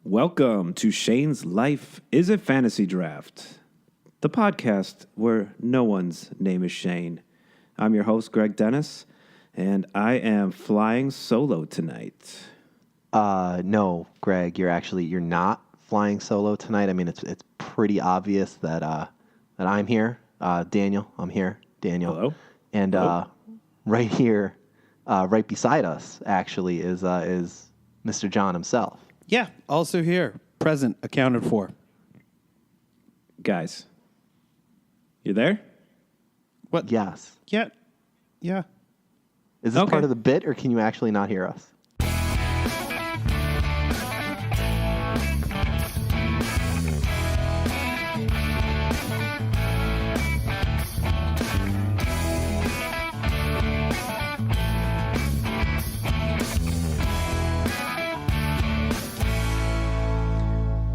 Welcome to Shane's Life is a Fantasy Draft, the podcast where no one's name is Shane. I'm your host, Greg Dennis, and I am flying solo tonight. No, Greg, you're not flying solo tonight. I mean, it's pretty obvious that I'm here. Daniel, I'm here. Daniel. Hello. And right here, right beside us, actually, is Mr. John himself. Yeah, also here, present, accounted for. Guys, you there? What? Yes. Yeah. Is this Okay. part of the bit, or can you actually not hear us?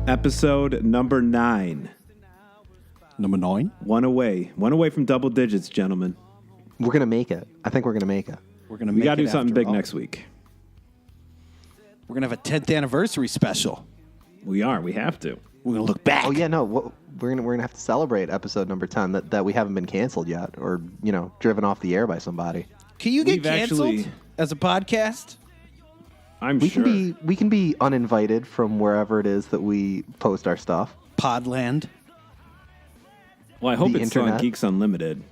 Episode number 9. Number 9. One away from double digits, gentlemen. We're going to make it. I think we're going to make it. We're gonna We make got to it do something after big all. next week. We're gonna have a 10th anniversary special. We have to. We're gonna look back. Oh, yeah, no. We're gonna have to celebrate episode number 10 that we haven't been canceled yet or, driven off the air by somebody. Can you get We've canceled actually- as a podcast? I'm We sure. can be uninvited from wherever it is that we post our stuff. Podland. Well, I hope the it's still on internet. Geeks Unlimited.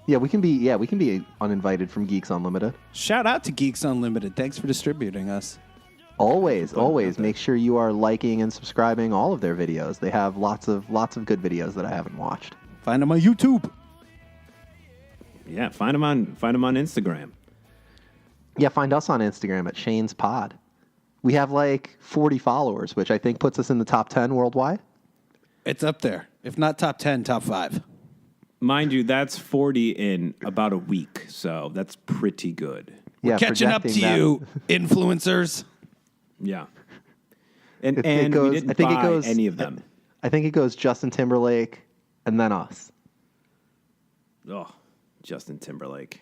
Yeah, we can be uninvited from Geeks Unlimited. Shout out to Geeks Unlimited. Thanks for distributing us. Always make sure you are liking and subscribing all of their videos. They have lots of good videos that I haven't watched. Find them on YouTube. Yeah, find them on Instagram. Yeah, find us on Instagram at Shane's Pod. We have like 40 followers, which I think puts us in the top 10 worldwide. It's up there. If not top 10, top 5. Mind you, that's 40 in about a week, so that's pretty good. Yeah, Catching up to projecting that. you, influencers. Yeah. And It we goes- didn't I think it buy goes- any of them. I think it goes Justin Timberlake and then us. Oh, Justin Timberlake.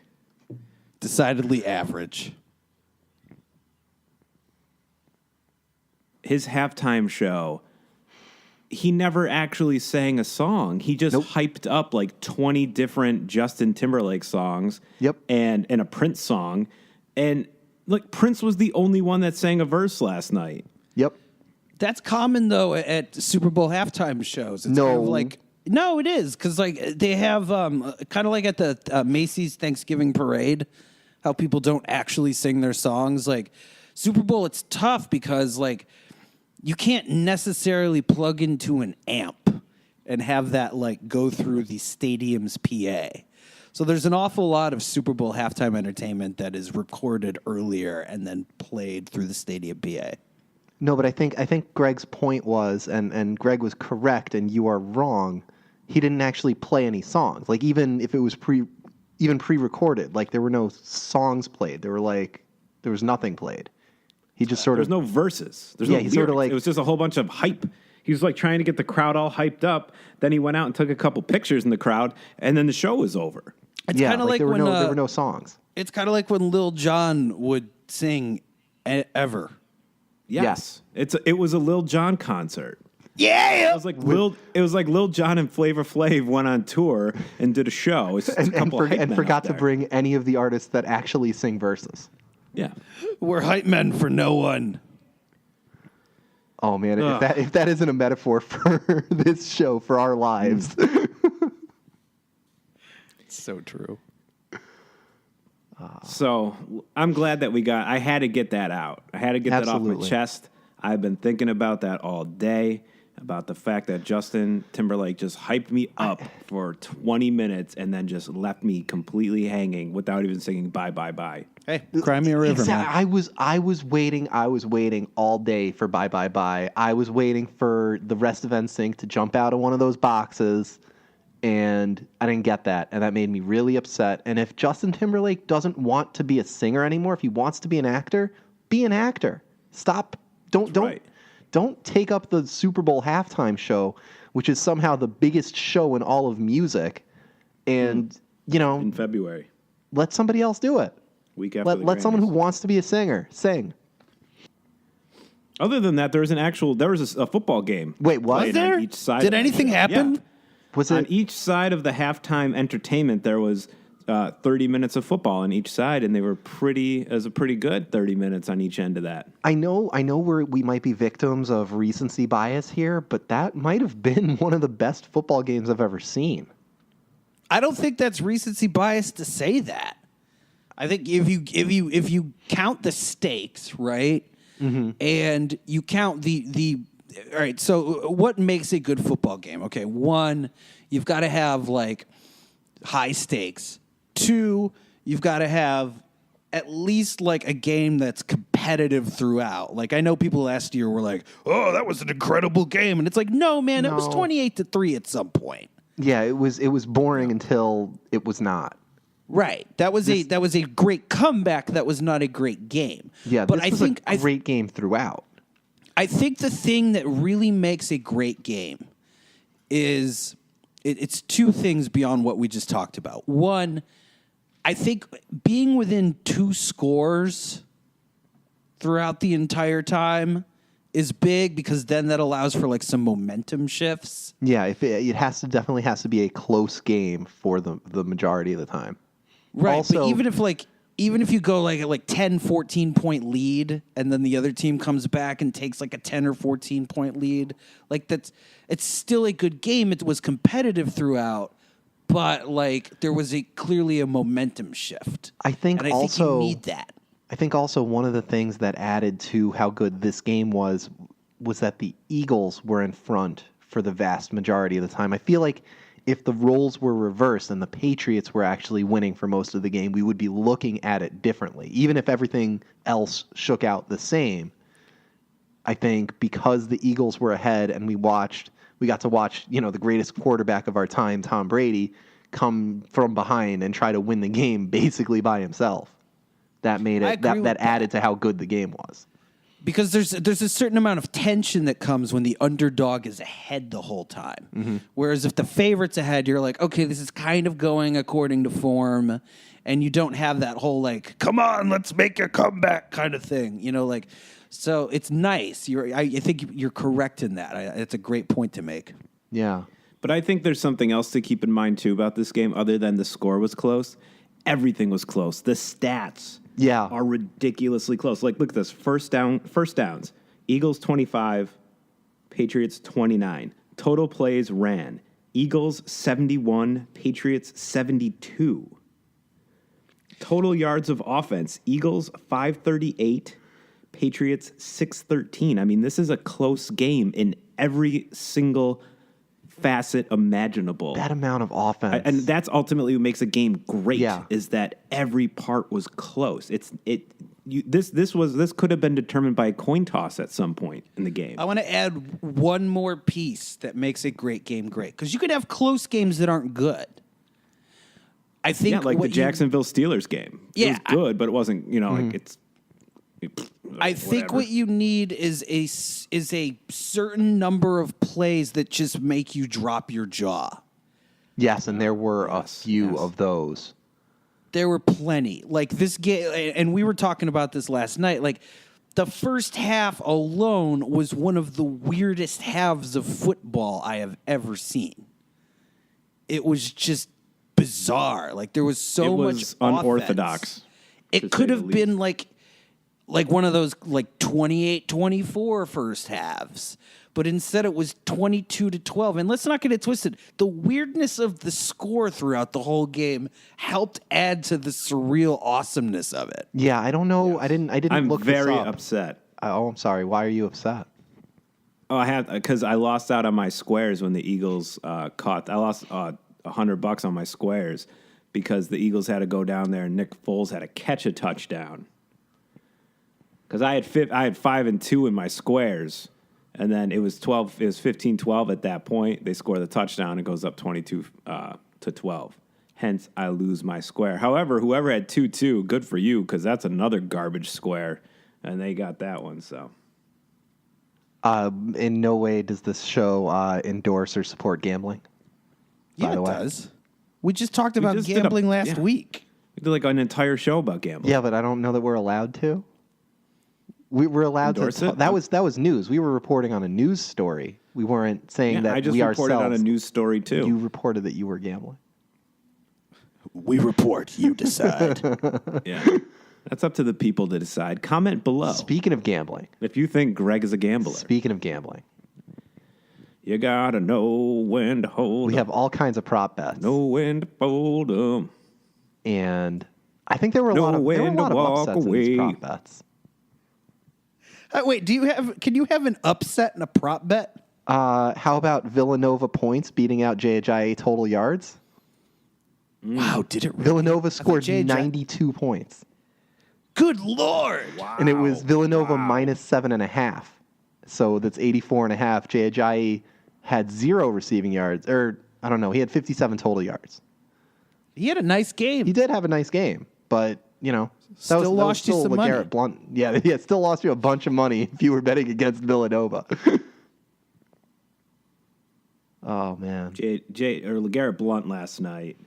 Decidedly average. His halftime show, he never actually sang a song. He just hyped up like 20 different Justin Timberlake songs. Yep. And a Prince song. And like Prince was the only one that sang a verse last night. Yep. That's common though at Super Bowl halftime shows. It's No. kind of like no, it is because like they have kind of like at the Macy's Thanksgiving parade, how people don't actually sing their songs. Like Super Bowl, it's tough because like you can't necessarily plug into an amp and have that like go through the stadium's PA. So there's an awful lot of Super Bowl halftime entertainment that is recorded earlier and then played through the stadium PA. No, but I think Greg's point was, and Greg was correct, and you are wrong. He didn't actually play any songs. Like even if it was pre-recorded, like there were no songs played. There was nothing played. He just sort There's of no verses. There's Yeah, no he lyrics. sort of like- It was just a whole bunch of hype. He was like trying to get the crowd all hyped up. Then he went out and took a couple pictures in the crowd, and then the show was over. It's yeah, kind of like there were when there were no songs. it's kind of like when Lil Jon would sing ever. Yes. It was a Lil Jon concert. Yeah. It was like Lil Jon and Flavor Flav went on tour and did a show. It's just a And couple hype men forgot out to there. bring any of the artists that actually sing verses. Yeah. We're hype men for no one. Oh man, Ugh. if that isn't a metaphor for this show, for our lives. It's so true. So I'm glad that I had to get that out. I had to get that off my Absolutely. chest. I've been thinking about that all day, about the fact that Justin Timberlake just hyped me up for 20 minutes and then just left me completely hanging without even singing bye, bye, bye. Hey, cry me a river, man. I was waiting all day for Bye Bye Bye. I was waiting for the rest of NSYNC to jump out of one of those boxes, and I didn't get that, and that made me really upset. And if Justin Timberlake doesn't want to be a singer anymore, if he wants to be an actor, be an actor. Stop. right. Don't take up the Super Bowl halftime show, which is somehow the biggest show in all of music, and In February. let somebody else do it. Week after the Let someone who Grammys. wants to be a singer sing. Other than that, there was a football game. Wait, was played there? on each side Did of anything the- happen? Yeah. Was On it? each side of the halftime entertainment, there was 30 minutes of football on each side, and they were it was a pretty good 30 minutes on each end of that. I know we might be victims of recency bias here, but that might have been one of the best football games I've ever seen. I don't think that's recency bias to say that. I think if you count the stakes, right, and you count the all right. So what makes a good football game? Okay, one, you've got to have like high stakes. Two, you've got to have at least like a game that's competitive throughout. Like I know people last year were like, "Oh, that was an incredible game," and it's like, no, man, it was No. 28-3 at some point. Yeah, it was boring until it was not. Right. That was a great comeback. That was not a great game. Yeah, but this was a great game throughout. I think the thing that really makes a great game is it's two things beyond what we just talked about. One, I think being within 2 scores throughout the entire time is big because then that allows for like some momentum shifts. Yeah, it definitely has to be a close game for the majority of the time. Right, Also, but even if you go like a 10, 14 point lead and then the other team comes back and takes like a 10 or 14 point lead, like it's still a good game. It was competitive throughout, but like there was clearly a momentum shift. I think and I think you need that. I think also one of the things that added to how good this game was that the Eagles were in front for the vast majority of the time. I feel like if the roles were reversed and the Patriots were actually winning for most of the game, we would be looking at it differently. Even if everything else shook out the same, I think because the Eagles were ahead and we got to watch, the greatest quarterback of our time, Tom Brady, come from behind and try to win the game basically by himself. That made it that added to how good the game was. Because there's a certain amount of tension that comes when the underdog is ahead the whole time. Mm-hmm. Whereas if the favorite's ahead, you're like, okay, this is kind of going according to form, and you don't have that whole like, come on, let's make a comeback kind of thing. So it's nice. I think you're correct in that. It's a great point to make. Yeah. But I think there's something else to keep in mind too about this game, other than the score was close. Everything was close. The stats are ridiculously close. Like, look at this. First downs. Eagles 25, Patriots 29. Total plays ran. Eagles 71, Patriots 72. Total yards of offense. Eagles 538, Patriots 613. I mean, this is a close game in every single facet imaginable. That amount of offense. And that's ultimately what makes a game great, Yeah. is that every part was close. This could have been determined by a coin toss at some point in the game. I want to add one more piece that makes a great game great. Because you could have close games that aren't good. I think like the Jacksonville Steelers game. It was good, but it wasn't, like it's... I think what you need is a certain number of plays that just make you drop your jaw. Yes, and there were a few of those. There were plenty. Like this game, and we were talking about this last night. Like the first half alone was one of the weirdest halves of football I have ever seen. It was just bizarre. Like there was so much unorthodox. Offense. It could have been like one of those like 28-24 first halves. But instead it was 22-12. And let's not get it twisted. The weirdness of the score throughout the whole game helped add to the surreal awesomeness of it. Yeah, I don't know. Yes. I didn't I'm look very this up. upset. I'm sorry. Why are you upset? Oh, I had because I lost out on my squares when the Eagles caught. I lost $100 on my squares because the Eagles had to go down there and Nick Foles had to catch a touchdown. Because I had 5 and 2 in my squares, and then it was 12. It was 15-12 at that point. They score the touchdown. It goes up 22-12. Hence, I lose my square. However, whoever had 2-2, good for you, because that's another garbage square, and they got that one. So, in no way does this show endorse or support gambling. Yeah, it does. We just talked about gambling last week. We did like an entire show about gambling. Yeah, but I don't know that we're allowed to. We were allowed endorse to. it? That was news. We were reporting on a news story. We weren't saying Yeah, that I just we reported ourselves. on a news story too. You reported that you were gambling. We report, you decide. Yeah. That's up to the people to decide. Comment below Speaking of gambling. if you think Greg is a gambler. Speaking of gambling. You gotta know when to hold We 'em, have all kinds of prop bets. know when to fold 'em. And I think there were a Know lot of when to walk upsets in these away. prop bets. Wait, can you have an upset and a prop bet? How about Villanova points beating out JHIA total yards? Wow, did it really? Villanova scored JHI 92 points. Good Lord. And it was Villanova minus 7.5. So that's 84.5. JHIA had 0 receiving yards. Or, I don't know, he had 57 total yards. He had a nice game. He did have a nice game, but, you know, Still lost you some money. LeGarrette Blunt. Yeah, still lost you a bunch of money if you were betting against Villanova. Oh, man. LeGarrette Blunt last night.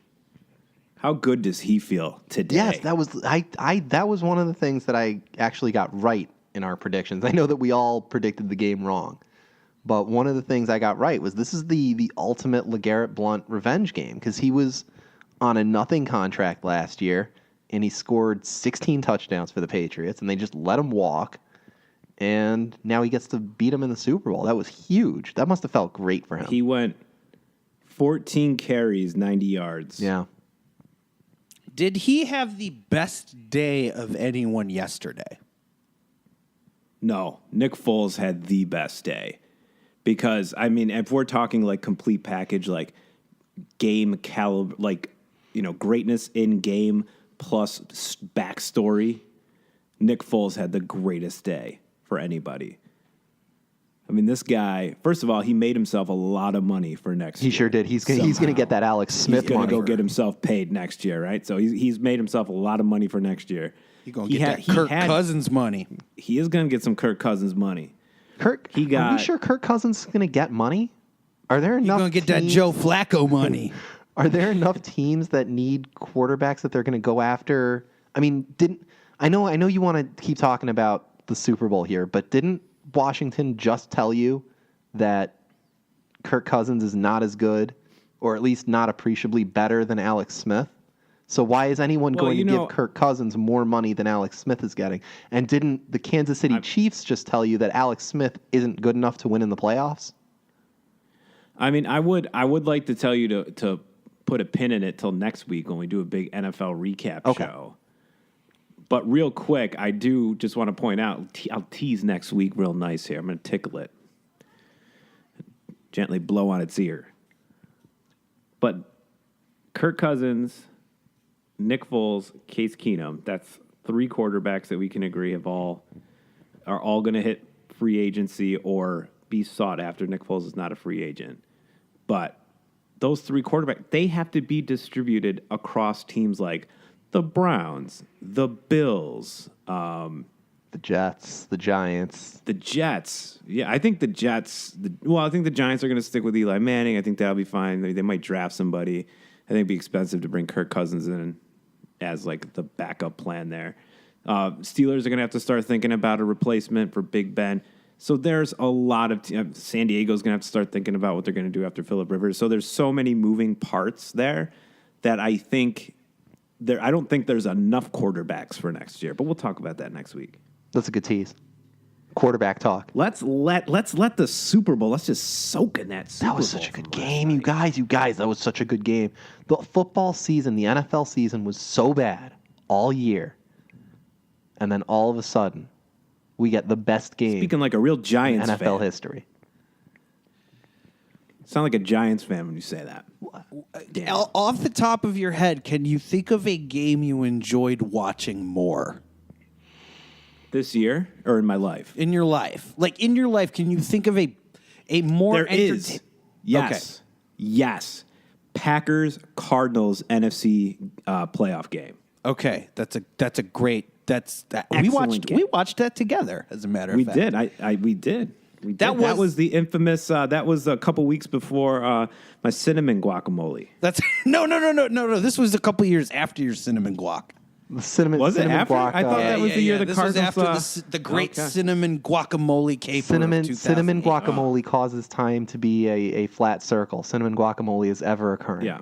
How good does he feel today? Yes, that was that was one of the things that I actually got right in our predictions. I know that we all predicted the game wrong, but one of the things I got right was this is the ultimate LeGarrette Blunt revenge game because he was on a nothing contract last year and he scored 16 touchdowns for the Patriots and they just let him walk, and now he gets to beat him in the Super Bowl. That was huge. That must have felt great for him. He went 14 carries, 90 yards. Yeah. Did he have the best day of anyone yesterday? No, Nick Foles had the best day. Because, I mean, if we're talking like complete package, like game caliber, like, you know, greatness in game plus backstory, Nick Foles had the greatest day for anybody. I mean, this guy, first of all, he made himself a lot of money for next year. He sure did. He's gonna get that Alex Smith He's going money. to go get himself paid next year, right? So he's made himself a lot of money for next year. You're going to get that Kirk Cousins money. He is going to get some Kirk Cousins money. Are we sure Kirk Cousins is going to get money? Are there enough? You're going to get that Joe Flacco money. Are there enough teams that need quarterbacks that they're going to go after? I mean, I know you want to keep talking about the Super Bowl here, but didn't Washington just tell you that Kirk Cousins is not as good, or at least not appreciably better than Alex Smith? So why is anyone going to give Kirk Cousins more money than Alex Smith is getting? And didn't the Kansas City Chiefs just tell you that Alex Smith isn't good enough to win in the playoffs? I mean, I would like to tell you to put a pin in it till next week when we do a big NFL recap show. But real quick, I do just want to point out, I'll tease next week real nice here. I'm going to tickle it. Gently blow on its ear. But Kirk Cousins, Nick Foles, Case Keenum, that's 3 quarterbacks that we can agree are all going to hit free agency or be sought after. Nick Foles is not a free agent. But those 3 quarterbacks, they have to be distributed across teams like the Browns, the Bills, the Jets, the Giants. The Jets. Yeah, I think the Jets. I think the Giants are going to stick with Eli Manning. I think that'll be fine. They might draft somebody. I think it'd be expensive to bring Kirk Cousins in as like the backup plan there. Steelers are going to have to start thinking about a replacement for Big Ben. So there's a lot of San Diego's going to have to start thinking about what they're going to do after Phillip Rivers. So there's so many moving parts there that I think I don't think there's enough quarterbacks for next year. But we'll talk about that next week. That's a good tease. Quarterback talk. Let's let the Super Bowl. Let's just soak in that Super Bowl. That was such a good game, you guys. That was such a good game. The football season, the NFL season was so bad all year. And then all of a sudden, we get the best game. Speaking like a real Giants in NFL fan. history. Sound like a Giants fan when you say that. Off the top of your head, can you think of a game you enjoyed watching more? This year or in my life? In your life. Like in your life, can you think of a more There is. Yes. Okay. Yes. Packers Cardinals NFC playoff game. Okay. That's a great Excellent game. We watched that together, as a matter of fact. We did. That was the infamous. That was a couple weeks before my cinnamon guacamole. That's no. This was a couple years after your cinnamon guac. The cinnamon Was it cinnamon after? guac. I thought that was the year the this Cardinals. was after the great Okay. cinnamon guacamole caper. cinnamon of cinnamon 2008. guacamole causes time to be a flat circle. Cinnamon guacamole is ever occurring. Yeah.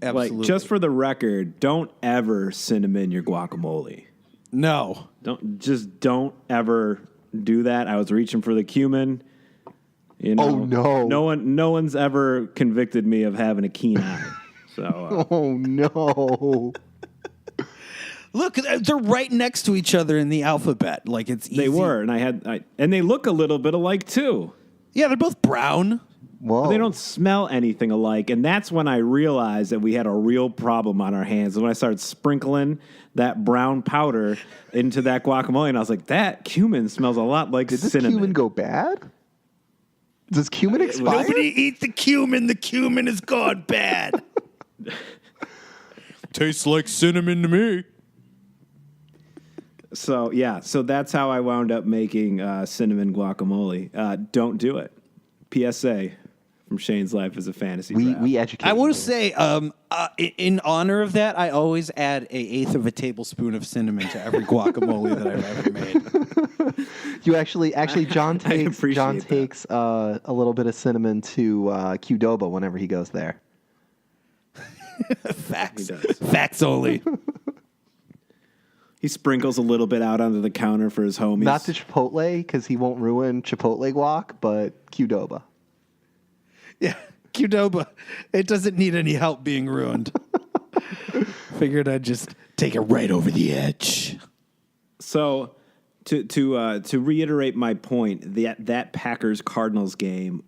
Absolutely. Like, just for the record, don't ever cinnamon your guacamole. no. Don't ever do that. I was reaching for the cumin. You know, Oh, no. No one's ever convicted me of having a keen eye. So Oh no. Look, they're right next to each other in the alphabet. Like it's easy. they were, and and they look a little bit alike too. Yeah, they're both brown. Whoa. But they don't smell anything alike, and that's when I realized that we had a real problem on our hands. When I started sprinkling that brown powder into that guacamole, and I was like, "That cumin smells a lot like Did this cinnamon." cumin go bad? Does cumin expire? Nobody eat the cumin. The cumin has gone bad. Tastes like cinnamon to me. So that's how I wound up making cinnamon guacamole. Don't do it. PSA from Shane's Life as a Fantasy Draft. We educate. I will you. say, in honor of that, I always add an eighth of a tablespoon of cinnamon to every guacamole that I've ever made. You actually John takes appreciate that. a little bit of cinnamon to Qdoba whenever he goes there. Facts. He does. Facts only. He sprinkles a little bit out onto the counter for his homies. Not to Chipotle because he won't ruin Chipotle guac, but Qdoba. Yeah, Qdoba. It doesn't need any help being ruined. Figured I'd just take it right over the edge. So, to reiterate my point, that Packers Cardinals game,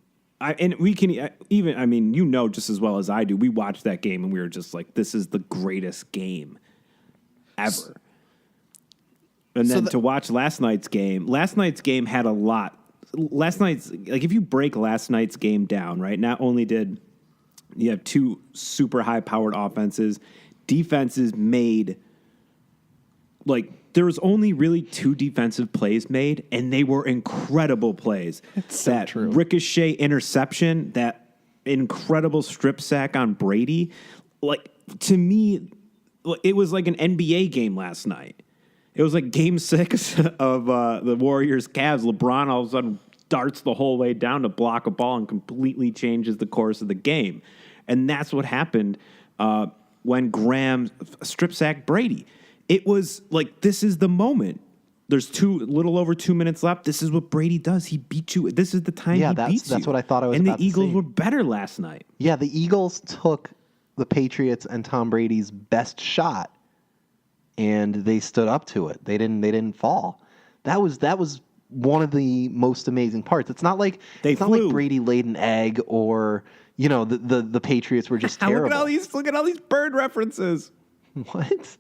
we can even, I mean, you know just as well as I do, we watched that game and we were just like, this is the greatest game ever. And then to watch last night's game had a lot. If you break last night's game down, right? Not only did you have two super high-powered offenses, defenses made, there was only really two defensive plays made, and they were incredible plays. so that true. ricochet interception, that incredible strip sack on Brady, to me, it was like an NBA game last night. It was like Game 6 of the Warriors-Cavs. LeBron all of a sudden darts the whole way down to block a ball and completely changes the course of the game. And that's what happened when Graham strip sacked Brady. It was like, this is the moment. There's little over 2 minutes left. This is what Brady does. He beats you. This is the time he beats you. That's what I thought I was and about the to Eagles say. were better last night. Yeah, the Eagles took the Patriots and Tom Brady's best shot, and they stood up to it. They didn't fall. That was one of the most amazing parts. It's not like flew. Brady laid an egg, or the Patriots were just terrible. Look at all these bird references. What?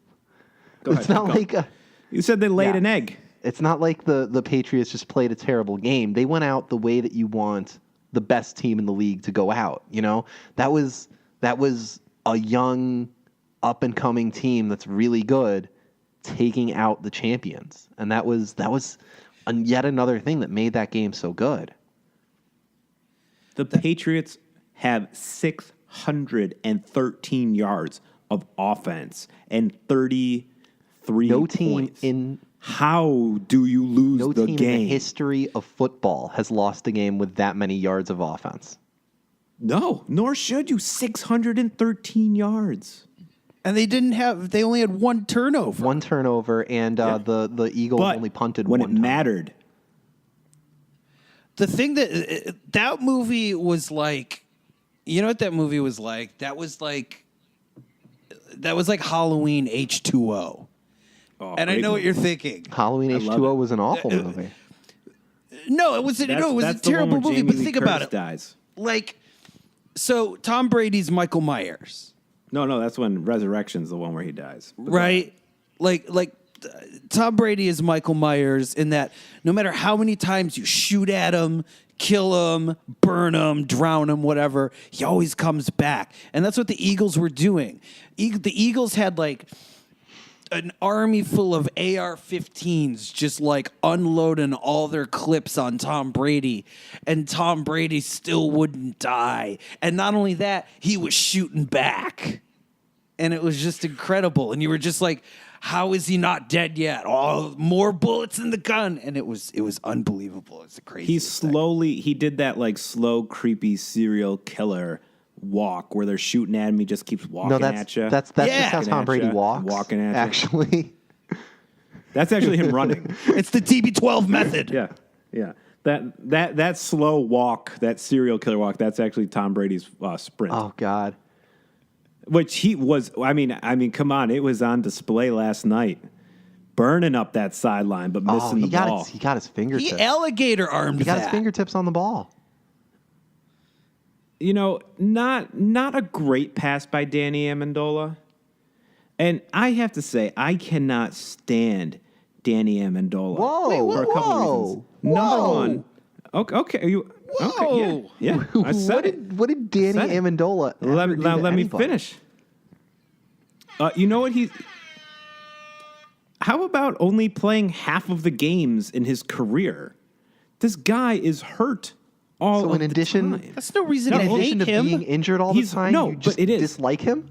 Go ahead, It's not keep going. like You said they laid an egg. It's not like the Patriots just played a terrible game. They went out the way that you want the best team in the league to go out. That was a young, up and coming team that's really good, taking out the champions, and that was yet another thing that made that game so good. The Patriots have 613 yards of offense and 33 No team points. in How do you lose no the team game? in the history of football has lost a game with that many yards of offense. No, nor should you. 613 yards. And they only had one turnover. One turnover, and the Eagles But only punted when one it time. mattered. The thing that movie was like, you know what that movie was like? That was like Halloween H2O. Oh, And I great know what movie. you're thinking. Halloween love H2O it. was an awful movie. No, it was a That's terrible the one where movie. Jamie But Lee think about Curtis it. Dies. So Tom Brady's Michael Myers, No, that's when Resurrection's the one where he dies. right? Tom Brady is Michael Myers in that no matter how many times you shoot at him, kill him, burn him, drown him, whatever, he always comes back. And that's what the Eagles were doing. The Eagles had an army full of AR-15s just unloading all their clips on Tom Brady, and Tom Brady still wouldn't die. And not only that, he was shooting back. and it was just incredible. And you were just like, how is he not dead yet? Oh, more bullets in the gun. And it was unbelievable. It's a crazy. He did that like slow, creepy serial killer walk where they're shooting at him. He just keeps walking at you. That's just how Tom Brady walks. Walking at you. Actually. That's actually him running. It's the TB12 method. Yeah. That slow walk, that serial killer walk, that's actually Tom Brady's sprint. Oh God. Which he was. I mean, come on! It was on display last night, burning up that sideline, but missing the ball. He got his fingertips. He alligator armed. He got his fingertips on the ball. You know, not a great pass by Danny Amendola, and I have to say, I cannot stand Danny Amendola. Whoa! For a couple reasons. Number one, okay, yeah. I said it. What did Danny Amendola ever do to let me anybody? finish. You know what how about only playing half of the games in his career? This guy is hurt all So of in addition, the time. That's no reason in to addition hate to him. being injured all the time, No, you just but it is. dislike him?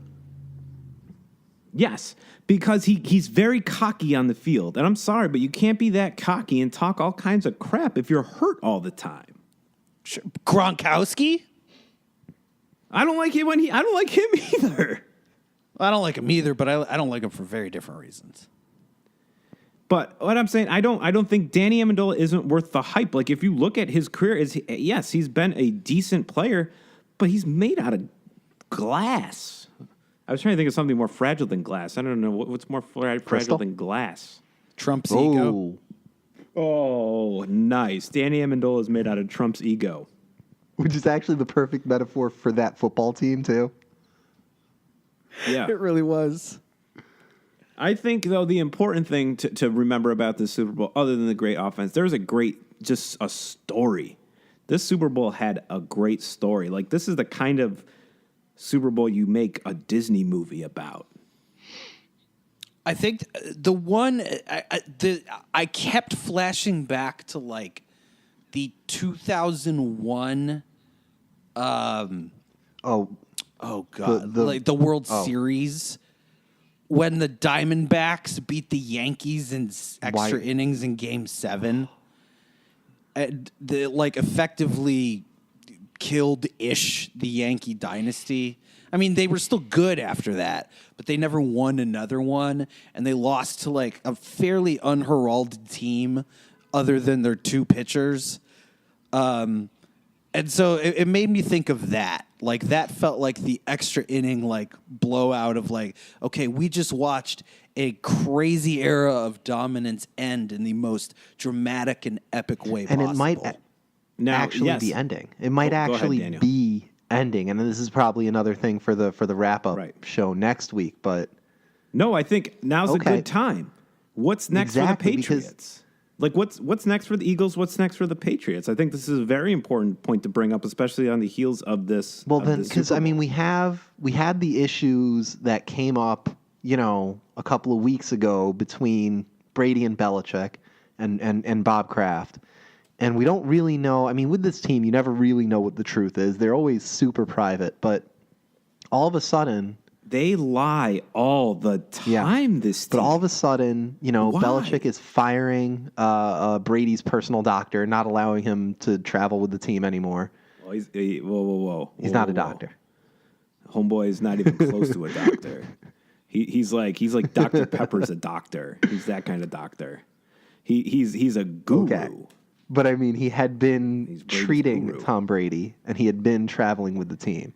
Yes, because he's very cocky on the field. And I'm sorry, but you can't be that cocky and talk all kinds of crap if you're hurt all the time. Gronkowski? I don't like him I don't like him either. I don't like him either, but I don't like him for very different reasons. But what I'm saying, I don't think Danny Amendola isn't worth the hype. Like if you look at his career, yes, he's been a decent player, but he's made out of glass. I was trying to think of something more fragile than glass. I don't know what's more fragile than glass. Trump's ego. Oh, nice. Danny Amendola is made out of Trump's ego. Which is actually the perfect metaphor for that football team, too. Yeah. It really was. I think, though, the important thing to remember about this Super Bowl, other than the great offense, there was just a story. This Super Bowl had a great story. Like, this is the kind of Super Bowl you make a Disney movie about. I think the one I kept flashing back to like the 2001. Oh God! Like the World Series when the Diamondbacks beat the Yankees in extra innings in Game 7. And they effectively killed-ish the Yankee dynasty. I mean, they were still good after that, but they never won another one, and they lost to a fairly unheralded team other than their two pitchers. And so it made me think of that. Like, that felt like the extra inning, blowout of, okay, we just watched a crazy era of dominance end in the most dramatic and epic way possible. And it might actually be ending. It might actually be ending. And this is probably another thing for the wrap-up show next week. But no, I think now's a good time. What's next for the Patriots? What's next for the Eagles? What's next for the Patriots? I think this is a very important point to bring up, especially on the heels of this. Well, then, because I mean, we had the issues that came up, a couple of weeks ago between Brady and Belichick and Bob Kraft, and we don't really know. I mean, with this team, you never really know what the truth is. They're always super private, but all of a sudden. They lie all the time, this team. But all of a sudden, Why? Belichick is firing Brady's personal doctor, not allowing him to travel with the team anymore. Well, whoa. He's not a doctor. Homeboy is not even close to a doctor. He's like Dr. Pepper's a doctor. He's that kind of doctor. He's a guru. Okay. But I mean, he had been treating guru. Tom Brady, and he had been traveling with the team.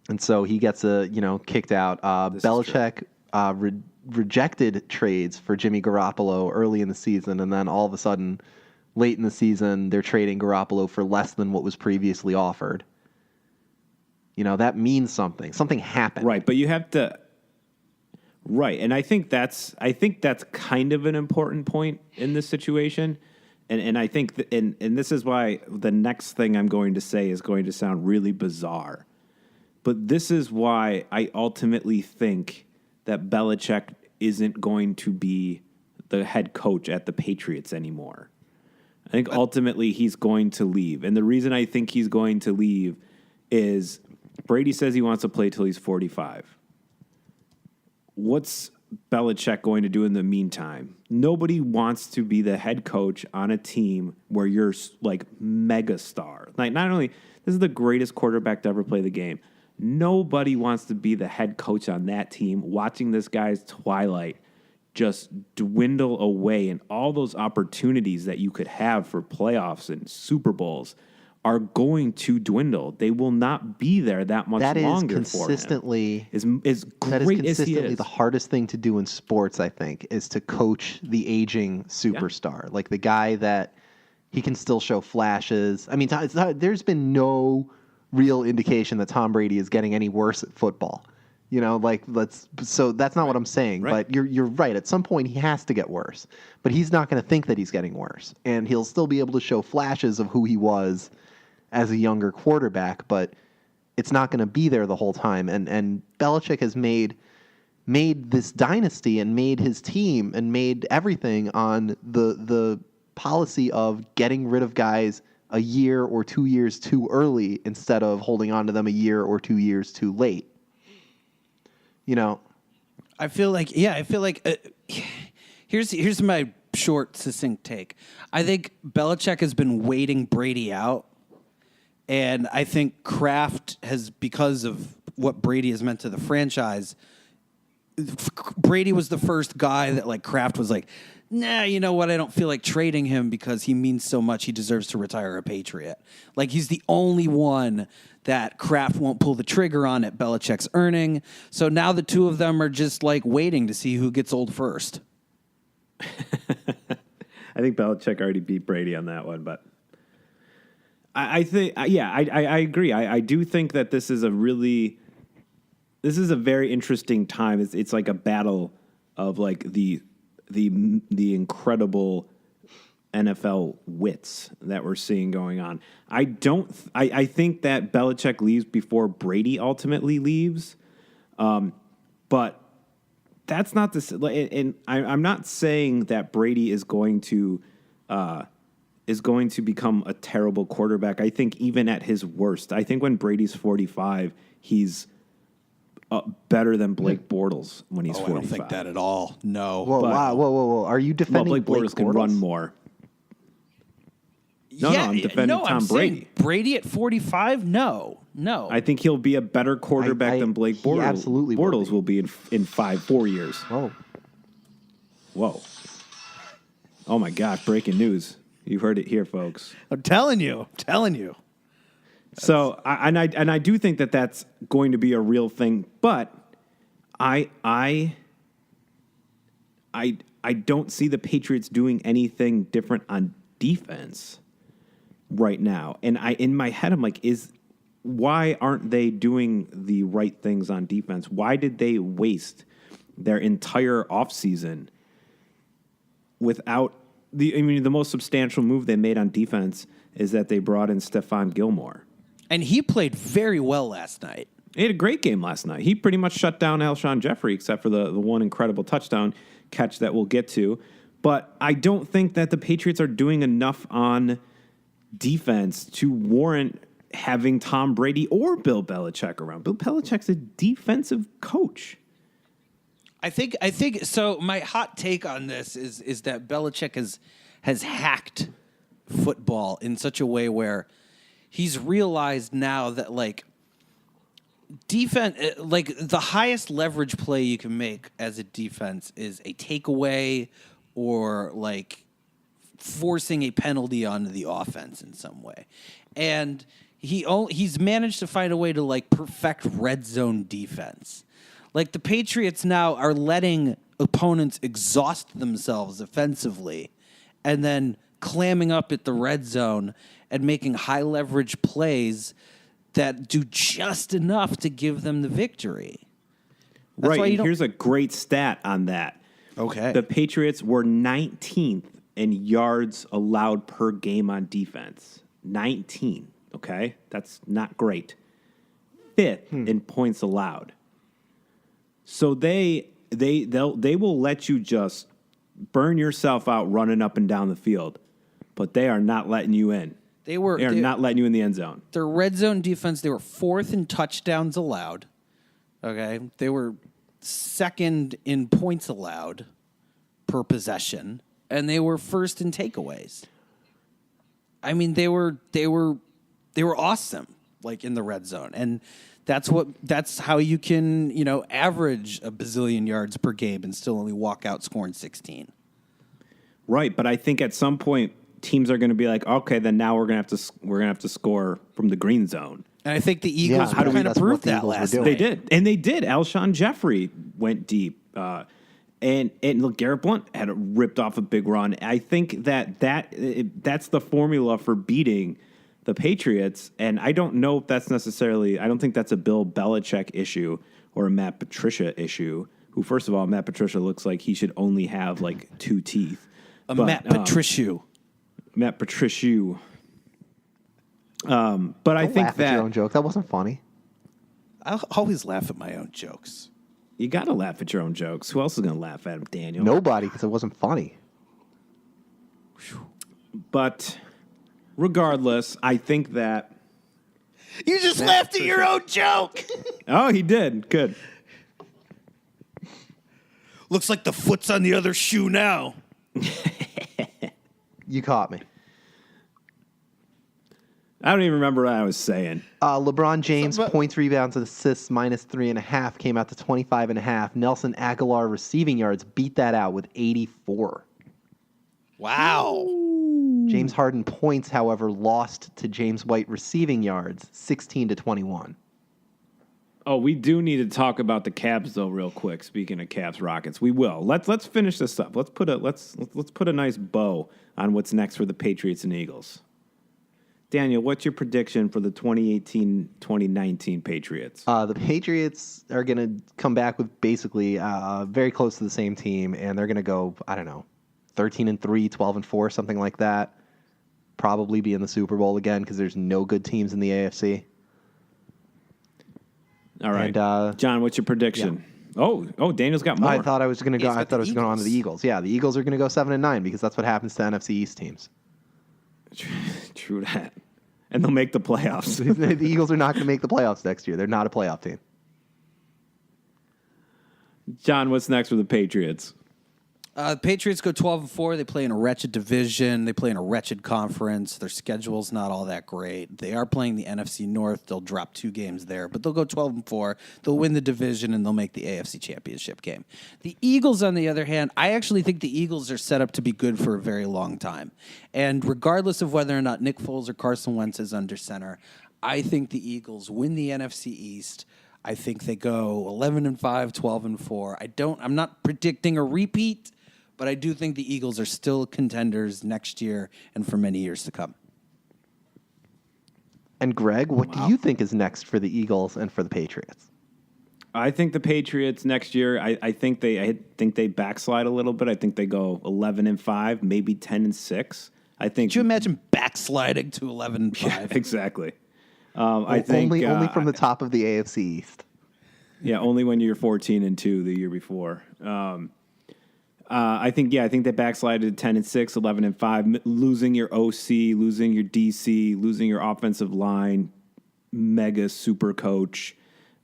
And so he gets kicked out. Belichick rejected trades for Jimmy Garoppolo early in the season, and then all of a sudden, late in the season, they're trading Garoppolo for less than what was previously offered. That means something. Something happened. Right, but you have to. Right, and I think that's kind of an important point in this situation, and I think and this is why the next thing I'm going to say is going to sound really bizarre. But this is why I ultimately think that Belichick isn't going to be the head coach at the Patriots anymore. I think ultimately he's going to leave. And the reason I think he's going to leave is Brady says he wants to play till he's 45. What's Belichick going to do in the meantime? Nobody wants to be the head coach on a team where you're like mega star. Like, not only this is the greatest quarterback to ever play the game. Nobody wants to be the head coach on that team watching this guy's twilight just dwindle away, and all those opportunities that you could have for playoffs and Super Bowls are going to dwindle. They will not be there that much longer consistently, for him. As great that is as he consistently is. the hardest thing to do in sports, I think, is to coach the aging superstar. Like the guy that he can still show flashes. I mean, there's been no real indication that Tom Brady is getting any worse at football. You know, so that's not what I'm saying. Right. But you're right. At some point, he has to get worse. But he's not going to think that he's getting worse. And he'll still be able to show flashes of who he was as a younger quarterback, but it's not going to be there the whole time. And Belichick has made this dynasty and made his team and made everything on the policy of getting rid of guys a year or 2 years too early instead of holding on to them a year or 2 years too late. You know, I feel like here's my short, succinct take. I think Belichick has been waiting Brady out, and I think Kraft has, because of what Brady has meant to the franchise. Brady was the first guy that like Kraft was like, nah, you know what? I don't feel like trading him because he means so much. He deserves to retire a Patriot. Like, he's the only one that Kraft won't pull the trigger on at Belichick's earning. So now the two of them are just like waiting to see who gets old first. I think Belichick already beat Brady on that one, but I think, I agree. I do think that this is a very interesting time. It's like a battle of like the incredible NFL wits that we're seeing going on. I think that Belichick leaves before Brady ultimately leaves, but that's not the. And I'm not saying that Brady is going to become a terrible quarterback. I think even at his worst, I think when Brady's 45, he's better than Blake Bortles when he's 45. I don't think that at all. No. Whoa. Are you defending Blake Bortles can run more. No, I'm defending Tom Brady. Brady at 45? No. I think he'll be a better quarterback than Blake Bortles. Absolutely Bortles will be in 4 years. Whoa. Oh, my gosh. Breaking news. You heard it here, folks. I'm telling you. So, I do think that that's going to be a real thing, but I don't see the Patriots doing anything different on defense right now. And in my head, I'm like, why aren't they doing the right things on defense? Why did they waste their entire offseason without the most substantial move they made on defense is that they brought in Stephon Gilmore. And he played very well last night. He had a great game last night. He pretty much shut down Alshon Jeffrey, except for the one incredible touchdown catch that we'll get to. But I don't think that the Patriots are doing enough on defense to warrant having Tom Brady or Bill Belichick around. Bill Belichick's a defensive coach. I think so. My hot take on this is that Belichick has hacked football in such a way where he's realized now that like defense, like the highest leverage play you can make as a defense is a takeaway or like forcing a penalty onto the offense in some way, and he's managed to find a way to like perfect red zone defense. Like the Patriots now are letting opponents exhaust themselves offensively and then clamming up at the red zone and making high leverage plays that do just enough to give them the victory. That's right. And here's a great stat on that. Okay. The Patriots were 19th in yards allowed per game on defense. 19. Okay. That's not great. 5th in points allowed. So they will let you just burn yourself out running up and down the field, but they are not letting you in. They're not letting you in the end zone. Their red zone defense, they were 4th in touchdowns allowed. Okay. They were 2nd in points allowed per possession. And they were 1st in takeaways. I mean, they were awesome, like in the red zone. And that's how you can, average a bazillion yards per game and still only walk out scoring 16. Right, but I think at some point teams are going to be like, okay, then now we're going to have to score from the green zone. And I think the Eagles kind of proved that last night. They did. Alshon Jeffrey went deep. And look, Garrett Blount had ripped off a big run. I think that's the formula for beating the Patriots. And I don't know if that's necessarily, I don't think that's a Bill Belichick issue or a Matt Patricia issue, who, first of all, Matt Patricia looks like he should only have like 2 teeth. Matt Patricia. Matt Patricia. But I think laugh at your own joke. That wasn't funny. I always laugh at my own jokes. You got to laugh at your own jokes. Who else is going to laugh at them, Daniel? Nobody, because it wasn't funny. But regardless, I think that... You just laughed at your own joke. Oh, he did. Good. Looks like the foot's on the other shoe now. You caught me. I don't even remember what I was saying. LeBron James, points, rebounds, and assists, -3.5, came out to 25.5. Nelson Aguilar receiving yards beat that out with 84. Wow. James Harden points, however, lost to James White receiving yards, 16-21. Oh, we do need to talk about the Cavs though, real quick. Speaking of Cavs Rockets, we will. Let's finish this up. Let's put a nice bow on what's next for the Patriots and Eagles. Daniel, what's your prediction for the 2018-2019 Patriots? The Patriots are going to come back with basically very close to the same team, and they're going to go, 13-3, 12-4, something like that. Probably be in the Super Bowl again because there's no good teams in the AFC. All right, and, John, what's your prediction? Yeah. Oh, Daniel's got more. I thought I was going to go. I thought I was going on to the Eagles. Yeah, the Eagles are going to go 7-9 because that's what happens to NFC East teams. True that. And they'll make the playoffs. The Eagles are not going to make the playoffs next year. They're not a playoff team. John, what's next for the Patriots? The Patriots go 12-4. They play in a wretched division. They play in a wretched conference. Their schedule's not all that great. They are playing the NFC North. They'll drop 2 games there, but they'll go 12-4. They'll win the division, and they'll make the AFC Championship game. The Eagles, on the other hand, I actually think the Eagles are set up to be good for a very long time. And regardless of whether or not Nick Foles or Carson Wentz is under center, I think the Eagles win the NFC East. I think they go 11-5, 12-4. I'm not predicting a repeat, but I do think the Eagles are still contenders next year and for many years to come. And Greg, what do you think is next for the Eagles and for the Patriots? I think the Patriots next year, I think they backslide a little bit. I think they go 11-5, maybe 10-6. I think. Could you imagine backsliding to 11-5? Yeah, exactly. I think only from the top of the AFC East. Yeah, only when you're 14-2 the year before. I think they backslided to 10-6, 11-5, losing your OC, losing your DC, losing your offensive line, mega super coach.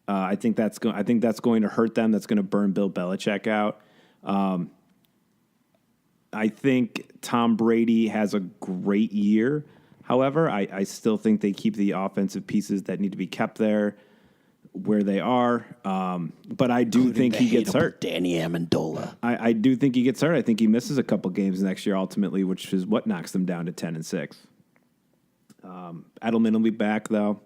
I think that's going to hurt them. That's going to burn Bill Belichick out. I think Tom Brady has a great year. However, I still think they keep the offensive pieces that need to be kept there where they are. But I do think he gets hurt. Danny Amendola. I do think he gets hurt. I think he misses a couple games next year ultimately, which is what knocks them down to 10-6. Edelman will be back though.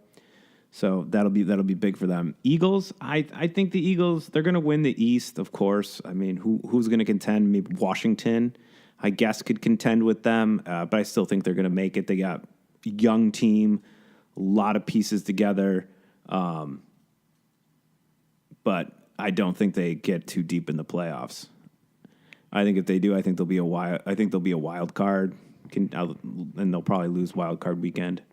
So that'll be big for them. Eagles, I think the Eagles, they're going to win the East, of course. I mean, who's going to contend? Maybe Washington, I guess, could contend with them, but I still think they're going to make it. They got a young team, a lot of pieces together, but I don't think they get too deep in the playoffs. I think if they do, I think they'll be a wild card, and they'll probably lose wild card weekend.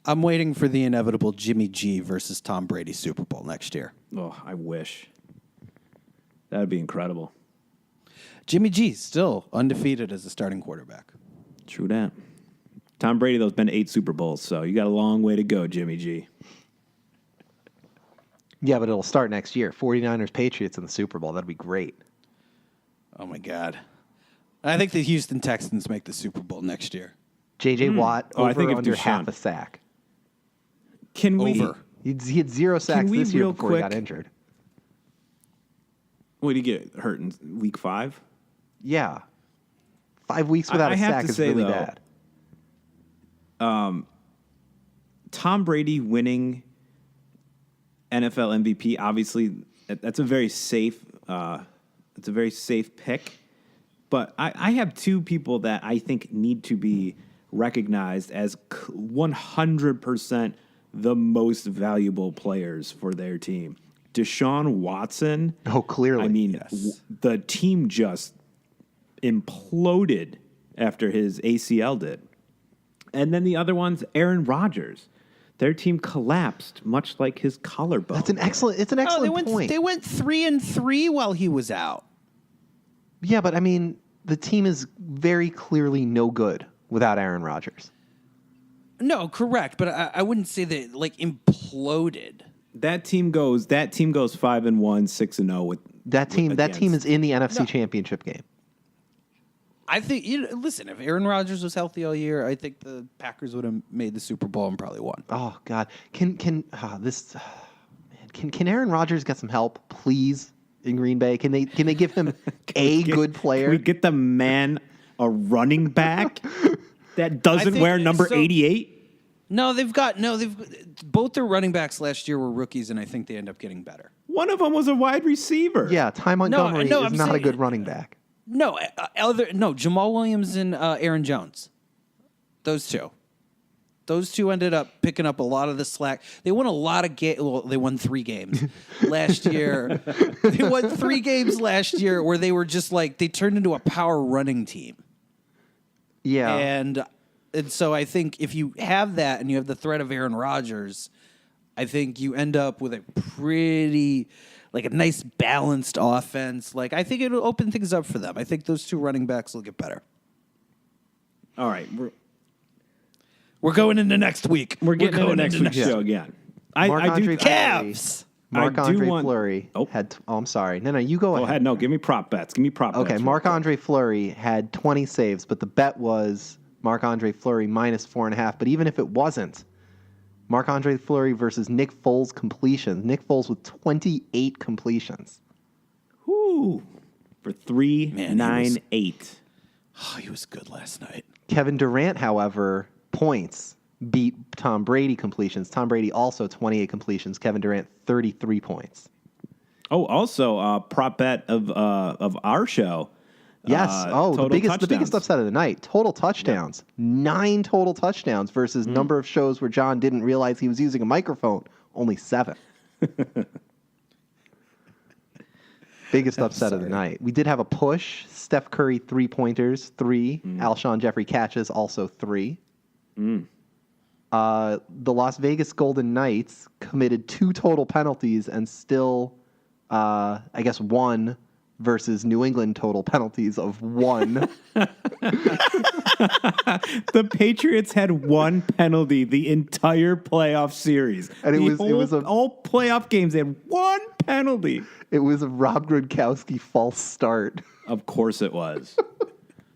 I'm waiting for the inevitable Jimmy G versus Tom Brady Super Bowl next year. Oh, I wish. That would be incredible. Jimmy G still undefeated as a starting quarterback. True that. Tom Brady, though, has been to 8 Super Bowls, so you got a long way to go, Jimmy G. Yeah, but it'll start next year. 49ers, Patriots in the Super Bowl. That'd be great. Oh, my God. I think the Houston Texans make the Super Bowl next year. J.J. Watt Oh, I think if under half Deshaun- a sack. Can we... Over. He had 0 sacks we this year real before he got quick- injured. What, did he get hurt in week 5? Yeah. 5 weeks without I a have sack to is say, really though, bad. Tom Brady winning NFL MVP, obviously, that's a very safe pick. But I have 2 people that I think need to be recognized as 100% the most valuable players for their team. Deshaun Watson. Oh, clearly. I mean, Yes. the team just imploded after his ACL did. And then the other one's Aaron Rodgers. Their team collapsed, much like his collarbone. It's an excellent point. They went 3-3 while he was out. Yeah, but I mean, the team is very clearly no good without Aaron Rodgers. No, correct, but I wouldn't say that like imploded. That team goes 5-1, 6-0 with That team against- is in the NFC Championship game. I think listen, if Aaron Rodgers was healthy all year, I think the Packers would have made the Super Bowl and probably won. Oh God, can Aaron Rodgers get some help, please, in Green Bay? Can they give him good player? Can we get the man a running back that doesn't think- wear number so- 88? They've both their running backs last year were rookies, and I think they end up getting better. One of them was a wide receiver. Yeah, Ty Montgomery no, is I'm not a saying- good running back. Jamal Williams and Aaron Jones. Those two ended up picking up a lot of the slack. They won a lot of games. Well, they won 3 games last year. They won 3 games last year where they were just like, they turned into a power running team. Yeah, And so I think if you have that and you have the threat of Aaron Rodgers, I think you end up with a pretty, like a nice balanced offense. Like, I think it'll open things up for them. I think those 2 running backs will get better. All right. We're going into next week. We're getting into going next into week's show again. Marc-Andre Cavs. Marc-Andre want- Fleury Oh. had. I'm sorry. No, you go Go ahead. ahead. No, give me prop bets. Okay, Marc-Andre Fleury had 20 saves, but the bet was Marc-Andre Fleury minus 4.5. But even if it wasn't, Marc-Andre Fleury versus Nick Foles completions. Nick Foles with 28 completions. Woo. For 3, Man, he 9, was- 8. Oh, he was good last night. Kevin Durant, however, points beat Tom Brady completions. Tom Brady also 28 completions. Kevin Durant 33 points. Oh, also, prop bet of our show. Yes. the total biggest touchdowns. upset of the night. Total touchdowns. 9 total touchdowns versus number of shows where John didn't realize he was using a microphone. Only 7. Biggest upset of the night. We did have a push. Steph Curry 3-pointers, 3. Alshon Jeffrey catches, also 3. The Las Vegas Golden Knights committed 2 total penalties and still, I guess, 1 versus New England total penalties of 1. The Patriots had 1 penalty the entire playoff series. And it The was all playoff games. They had 1 penalty. It was a Rob Gronkowski false start. Of course it was.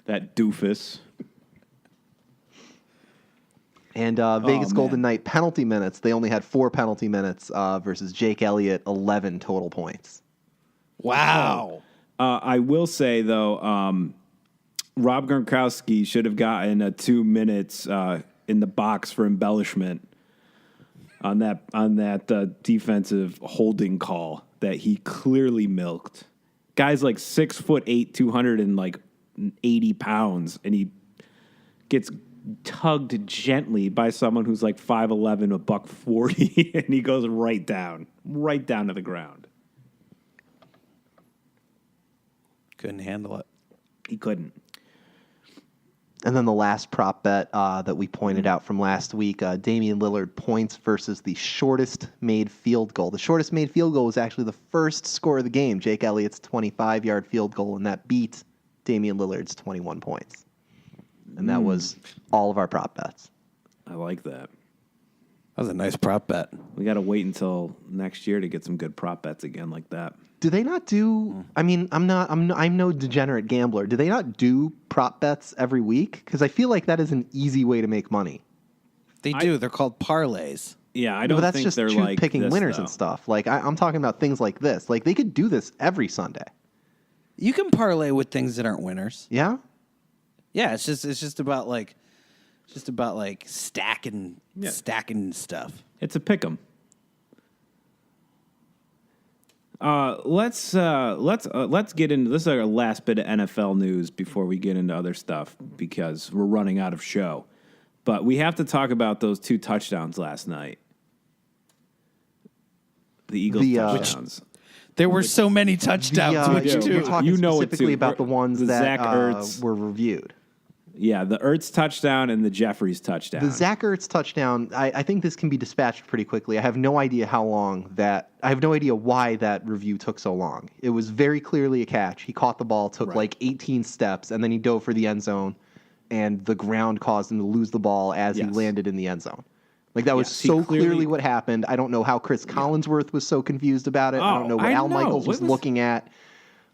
That doofus. And Vegas man. Golden Knight penalty minutes, they only had 4 penalty minutes versus Jake Elliott, 11 total points. Wow. I will say, though, Rob Gronkowski should have gotten 2 minutes in the box for embellishment on that defensive holding call that he clearly milked. Guy's like 6'8", 280 pounds, and he gets tugged gently by someone who's like 5'11", $140, and he goes right down to the ground. Couldn't handle it. He couldn't. And then the last prop bet that we pointed out from last week, Damian Lillard points versus the shortest made field goal. The shortest made field goal was actually the first score of the game, Jake Elliott's 25-yard field goal, and that beat Damian Lillard's 21 points. And that was all of our prop bets. I like that. That was a nice prop bet. We got to wait until next year to get some good prop bets again like that. Do they not do? I mean, I'm no degenerate gambler. Do they not do prop bets every week? Because I feel like that is an easy way to make money. They do. They're called parlays. Yeah, I don't But that's think just they're like picking this, winners though. and stuff. Like I'm talking about things like this. Like they could do this every Sunday. You can parlay with things that aren't winners. Yeah. Yeah, it's just about like stacking stuff. It's a pick 'em. Let's get into this. Is our last bit of NFL news before we get into other stuff because we're running out of show. But we have to talk about those 2 touchdowns last night. The Eagles touchdowns. There were so many touchdowns. We're talking You know it specifically too. about the ones The that Zach Ertz. were reviewed. Yeah, the Ertz touchdown and the Jeffries touchdown. The Zach Ertz touchdown, I think this can be dispatched pretty quickly. I have no idea why that review took so long. It was very clearly a catch. He caught the ball, took like 18 steps, and then he dove for the end zone, and the ground caused him to lose the ball as he landed in the end zone. Like, that was so clearly what happened. I don't know how Chris Collinsworth was so confused about it. I don't know what Al Michaels was looking at.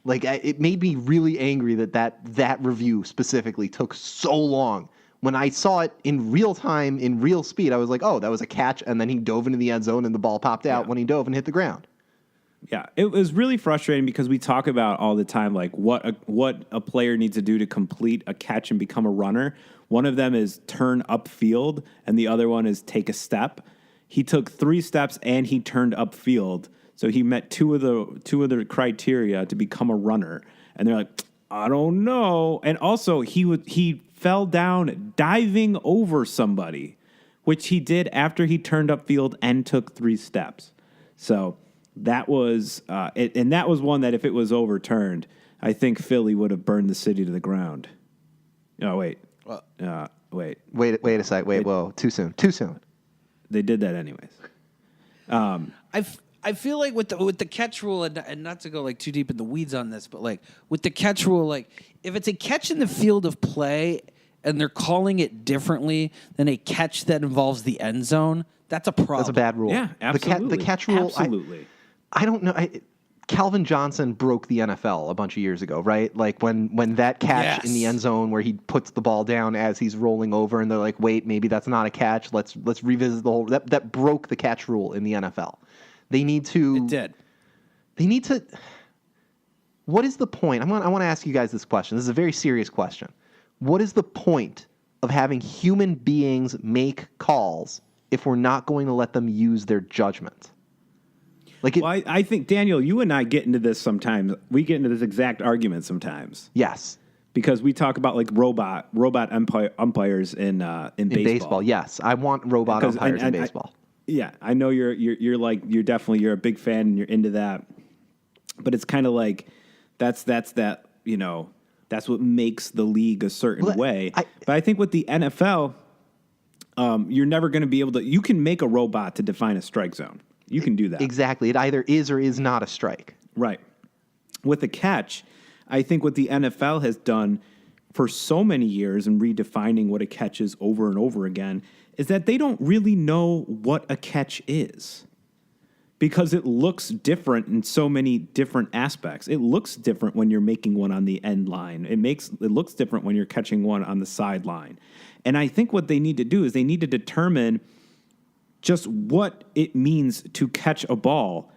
Like, it made me really angry that review specifically took so long. When I saw it in real time, in real speed, I was like, oh, that was a catch, and then he dove into the end zone, and the ball popped out when he dove and hit the ground. Yeah, it was really frustrating because we talk about all the time, like, what a player needs to do to complete a catch and become a runner. One of them is turn upfield, and the other one is take a step. He took 3 steps, and he turned upfield. So he met two of the criteria to become a runner, and they're like, I don't know. And also, he fell down diving over somebody, which he did after he turned upfield and took 3 steps. So that was and that was one that if it was overturned, I think Philly would have burned the city to the ground. Oh wait, wait a sec. Whoa, too soon. They did that anyways. I feel like with the catch rule, and not to go like too deep in the weeds on this, but like with the catch rule, like if it's a catch in the field of play and they're calling it differently than a catch that involves the end zone, that's a problem. That's a bad rule. Yeah, absolutely. The catch rule, absolutely. I don't know. Calvin Johnson broke the NFL a bunch of years ago, right? Like when that catch in the end zone where he puts the ball down as he's rolling over, and they're like, "Wait, maybe that's not a catch. Let's revisit the whole." That broke the catch rule in the NFL. They need to. It did. They need to. What is the point? I want to ask you guys this question. This is a very serious question. What is the point of having human beings make calls if we're not going to let them use their judgment? Well, I think, Daniel, you and I get into this sometimes. We get into this exact argument sometimes. Yes. Because we talk about like robot umpires in baseball. In baseball, yes. I want robot umpires in baseball. Yeah, I know you're a big fan and you're into that. But it's kind of like that's what makes the league a certain way. But I think with the NFL, you're never going to be able to. You can make a robot to define a strike zone. You can do that. Exactly. It either is or is not a strike. Right. With a catch, I think what the NFL has done for so many years in redefining what a catch is over and over again is that they don't really know what a catch is because it looks different in so many different aspects. It looks different when you're making one on the end line. It looks different when you're catching one on the sideline. And I think what they need to do is they need to determine just what it means to catch a ball,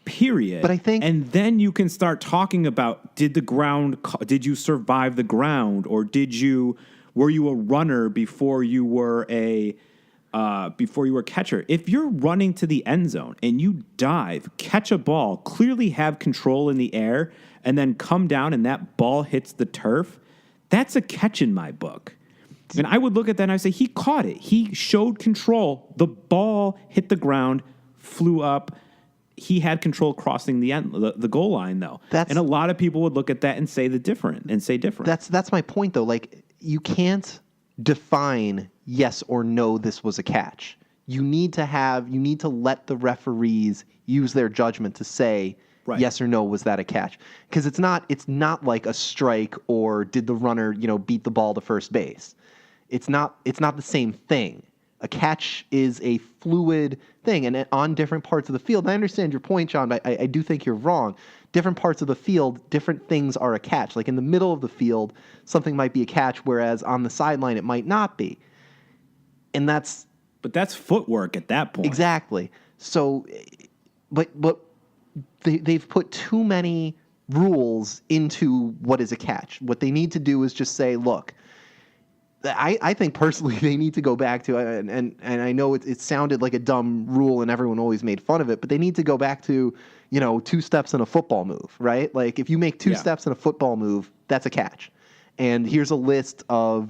period. But I think, and then you can start talking about did you survive the ground, or were you a runner before you were a catcher? If you're running to the end zone and you dive, catch a ball, clearly have control in the air, and then come down and that ball hits the turf, that's a catch in my book. And I would look at that and I say, he caught it. He showed control. The ball hit the ground, flew up. He had control crossing the goal line, though. And a lot of people would look at that and say different. That's my point, though. Like, you can't define yes or no, this was a catch. You need to let the referees use their judgment to say, Right. Yes or no, was that a catch? Because it's not like a strike or did the runner, beat the ball to first base. It's not the same thing. A catch is a fluid thing, and on different parts of the field. And I understand your point, John, but I do think you're wrong. Different parts of the field, different things are a catch. Like in the middle of the field, something might be a catch, whereas on the sideline, it might not be. And But that's footwork at that point. exactly. So, but they've put too many rules into what is a catch. What they need to do is just say, look, I think personally they need to go back to, and I know it sounded like a dumb rule and everyone always made fun of it, but they need to go back to, 2 steps in a football move, right? Like if you make 2 steps in a football move, that's a catch. And here's a list of,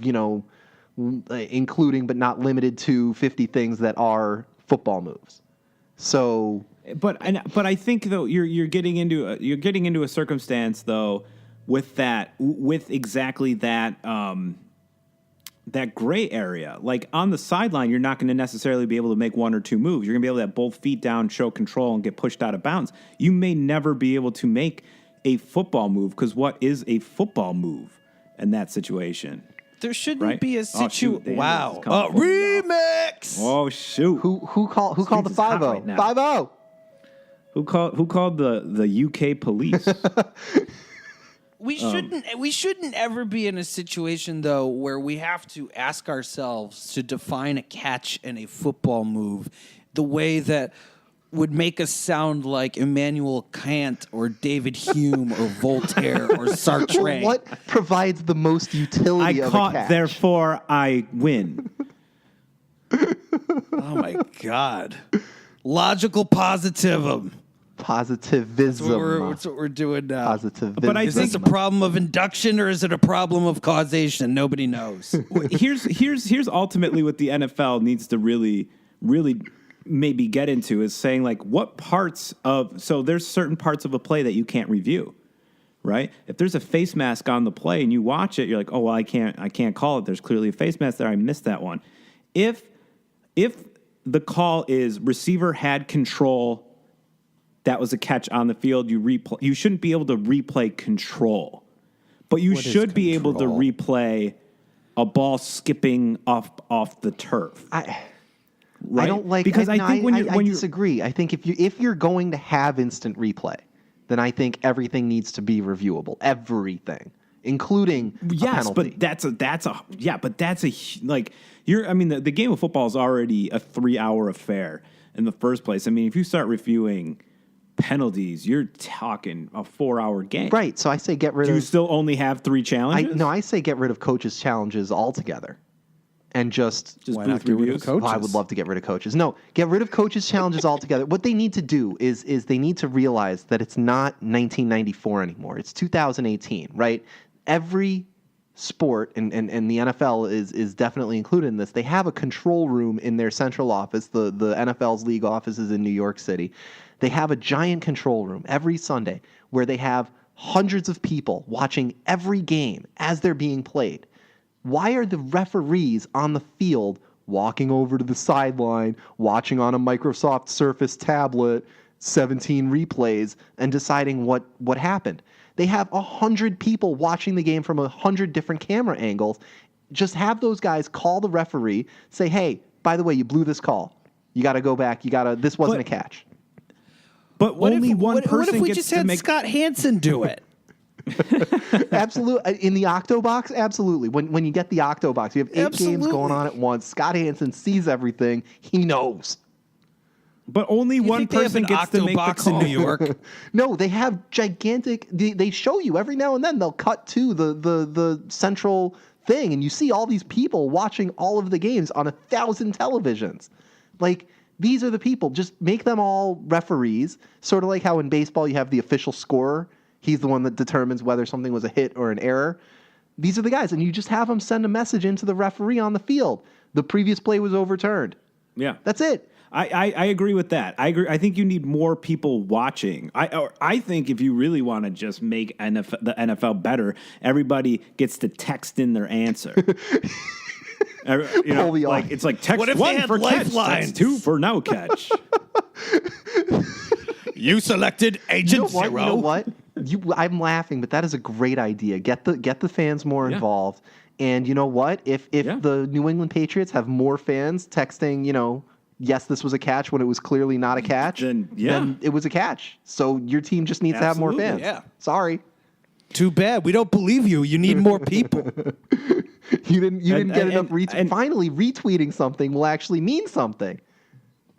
including but not limited to 50 things that are football moves. So, but I think though you're getting into a circumstance though with exactly that gray area. Like on the sideline, you're not going to necessarily be able to make 1 or 2 moves. You're going to be able to have both feet down, show control, and get pushed out of bounds. You may never be able to make a football move because what is a football move in that situation? There shouldn't Right? be a situation. Wow. Remix. Oh shoot! who called the Streets is hot 5-0? right now. 5-0. Who called the UK police? We shouldn't ever be in a situation though where we have to ask ourselves to define a catch and a football move the way that would make us sound like Immanuel Kant or David Hume or Voltaire or Sartre. What provides the most utility I of caught, a catch? therefore I win. Oh my God. Logical positivism. Positivism. That's what we're doing now. Positivism. But I Is this a problem of induction or is it a problem of causation? Nobody knows. Here's ultimately what the NFL needs to really maybe get into is saying like what parts of so there's certain parts of a play that you can't review, right? If there's a face mask on the play and you watch it, you're like, oh well, I can't call it. There's clearly a face mask there. I missed that one. If the call is receiver had control, that was a catch on the field. You shouldn't be able to replay control, but you should be able to replay a ball skipping off the turf. I don't like because I think when I disagree. I think if you're going to have instant replay, then I think everything needs to be reviewable. Everything, including a penalty. but that's a like the game of football is already a 3-hour affair in the first place. I mean, if you start reviewing penalties, you're talking a 4-hour game. Right. So I say get rid Do of. you still only have 3 challenges? I say get rid of coaches' challenges altogether, and just Why not get rid of coaches? I would love to get rid of coaches. No, get rid of coaches' challenges altogether. What they need to do is they need to realize that it's not 1994 anymore. It's 2018, right? Every sport, and the NFL is definitely included in this, they have a control room in their central office. The NFL's league office is in New York City. They have a giant control room every Sunday where they have hundreds of people watching every game as they're being played. Why are the referees on the field walking over to the sideline, watching on a Microsoft Surface tablet 17 replays and deciding what happened? They have 100 people watching the game from 100 different camera angles. Just have those guys call the referee, say, hey, by the way, you blew this call. You got to go back. This wasn't a catch. But only one person What if we gets just to had make Scott Hansen do it? Absolutely. In the Octo Box, absolutely. When you get the Octo Box, you have 8 games Absolutely. going on at once. Scott Hansen sees everything. He knows. But only You one think they have person an gets to make the Octobox call. in New York? No, they have gigantic. They show you every now and then. They'll cut to the central thing, and you see all these people watching all of the games on 1,000 televisions. Like, these are the people. Just make them all referees. Sort of like how in baseball you have the official scorer. He's the one that determines whether something was a hit or an error. These are the guys, and you just have them send a message into the referee on the field. The previous play was overturned. Yeah. That's it. I agree with that. I agree. I think you need more people watching. I think if you really want to just make the NFL better, everybody gets to text in their answer. Like it's like text What if 1 they had for catch, lifelines? text 2 for no catch. You selected Agent Zero. You know what? I'm laughing, but that is a great idea. Get the fans more involved. And you know what? If the New England Patriots have more fans texting, yes, this was a catch when it was clearly not a catch, then it was a catch. So your team just needs to have more fans. Yeah. Sorry. Too bad. We don't believe you. You need more people. You didn't get enough retweets. Finally, retweeting something will actually mean something.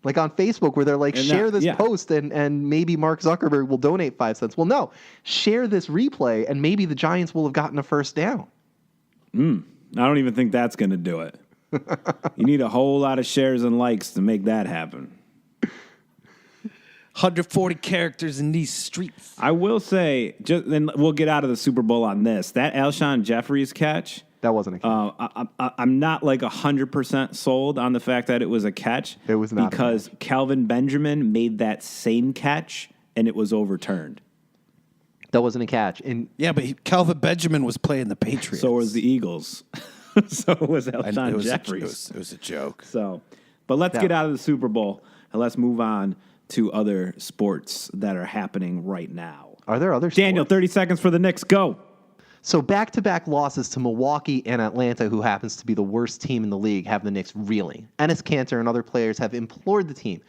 Like on Facebook where they're like, share this post and maybe Mark Zuckerberg will donate 5 cents. Well, no. Share this replay and maybe the Giants will have gotten a first down. I don't even think that's going to do it. You need a whole lot of shares and likes to make that happen. 140 characters in these streets. I will say, and we'll get out of the Super Bowl on this, that Alshon Jeffries catch, That wasn't a catch. I'm not like 100% sold on the fact that it was a catch. It was not because Calvin Benjamin made that same catch and it was overturned. That wasn't a catch. But Calvin Benjamin was playing the Patriots. So was the Eagles. So was Alshon Jeffries. It was a joke. But let's get out of the Super Bowl and let's move on to other sports that are happening right now. Are there other sports? Daniel, 30 seconds for the Knicks. Go. So back-to-back losses to Milwaukee and Atlanta, who happens to be the worst team in the league, have the Knicks reeling. Enes Kanter and other players have implored the team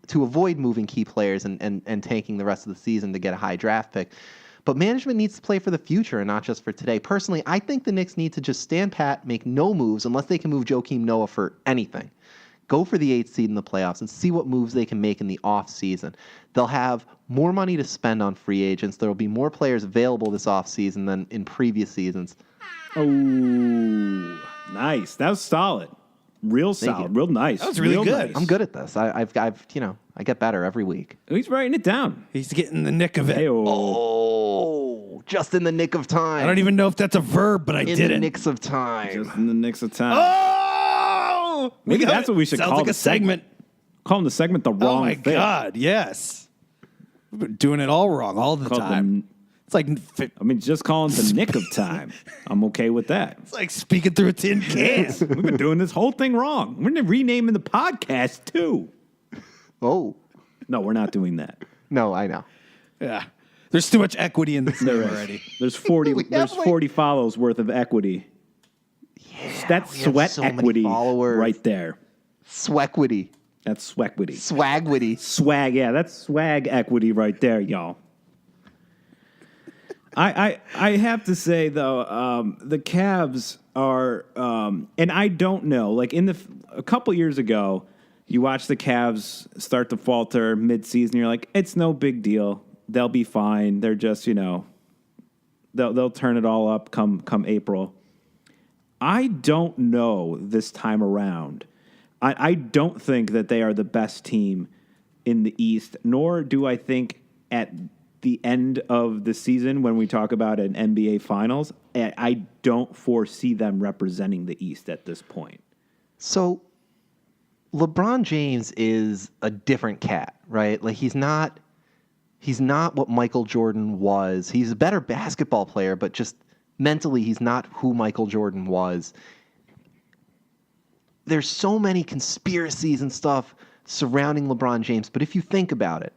to avoid moving key players and tanking the rest of the season to get a high draft pick. But management needs to play for the future and not just for today. Personally, I think the Knicks need to just stand pat, make no moves unless they can move Joakim Noah for anything. Go for the 8th seed in the playoffs and see what moves they can make in the offseason. They'll have more money to spend on free agents. There will be more players available this offseason than in previous seasons. Oh, nice. That was solid. Real solid. Real nice. That was really good. Nice. I'm good at this. I get better every week. He's writing it down. He's getting the nick of it. Oh, just in the nick of time. I don't even know if that's a verb, but I did it. In the nicks of time. Just in the Knicks of time. Oh! Maybe that's what we should Sounds call like the a segment. Call the segment the wrong Oh, my thing. God. Yes. We've been doing it all wrong all the time. It's like just calling the nick of time. I'm okay with that. it's like speaking through a tin can. We've been doing this whole thing wrong. We're renaming the podcast, too. Oh. No, we're not doing that. No, I know. Yeah. There's too much equity in this name already. There's 40 We have, 40 follows worth of equity. Yeah, That's we have sweat so many equity followers. right there. Swequity. That's swequity. Swagwity. Swag, yeah, that's swag equity right there, y'all. I have to say though, the Cavs are, and I don't know, like a couple years ago, you watch the Cavs start to falter mid-season. You're like, it's no big deal. They'll be fine. They're just, they'll turn it all up come April. I don't know this time around. I don't think that they are the best team in the East, nor do I think at the end of the season when we talk about an NBA Finals, I don't foresee them representing the East at this point. So LeBron James is a different cat, right? Like he's not what Michael Jordan was. He's a better basketball player, but just mentally he's not who Michael Jordan was. There's so many conspiracies and stuff surrounding LeBron James, but if you think about it,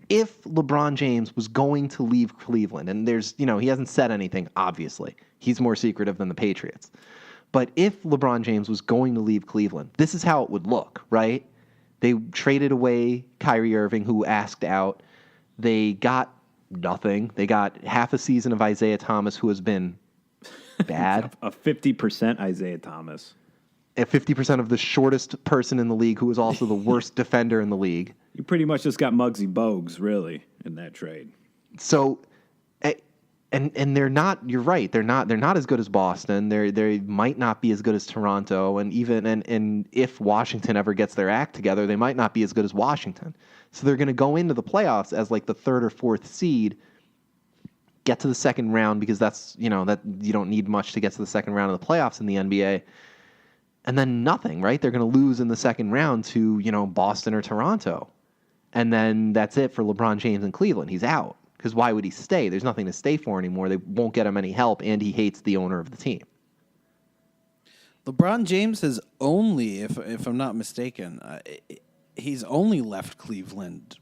if LeBron James was going to leave Cleveland, and he hasn't said anything, obviously. He's more secretive than the Patriots. But if LeBron James was going to leave Cleveland, this is how it would look, right? They traded away Kyrie Irving, who asked out. They got nothing. They got half a season of Isaiah Thomas, who has been bad. A 50% Isaiah Thomas. At 50% of the shortest person in the league, who is also the worst defender in the league. You pretty much just got Muggsy Bogues, really, in that trade. So, and they're not. You're right. They're not as good as Boston. They might not be as good as Toronto. And even and if Washington ever gets their act together, they might not be as good as Washington. So they're going to go into the playoffs as like the 3rd or 4th seed. Get to the second round because that's that you don't need much to get to the second round of the playoffs in the NBA. And then nothing, right? They're going to lose in the second round to, Boston or Toronto. And then that's it for LeBron James in Cleveland. He's out. Because why would he stay? There's nothing to stay for anymore. They won't get him any help, and he hates the owner of the team. LeBron James has only, if I'm not mistaken, he's only left Cleveland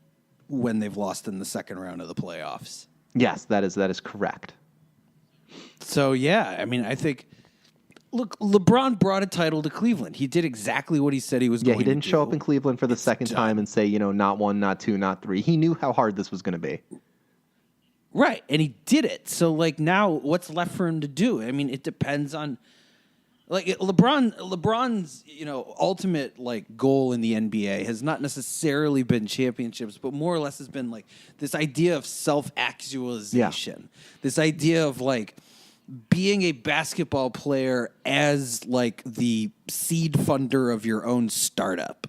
when they've lost in the second round of the playoffs. Yes, that is correct. So, yeah, I mean, I think, look, LeBron brought a title to Cleveland. He did exactly what he said he was Yeah, going he to do. didn't show up in Cleveland for the second time and say, not 1, not 2, not 3. He knew how hard this was going to be. Right, and he did it. So, like, now what's left for him to do? I mean, it depends on, like, LeBron's, ultimate, like, goal in the NBA has not necessarily been championships, but more or less has been, like, this idea of self-actualization. Yeah. This idea of, like, being a basketball player as, like, the seed funder of your own startup.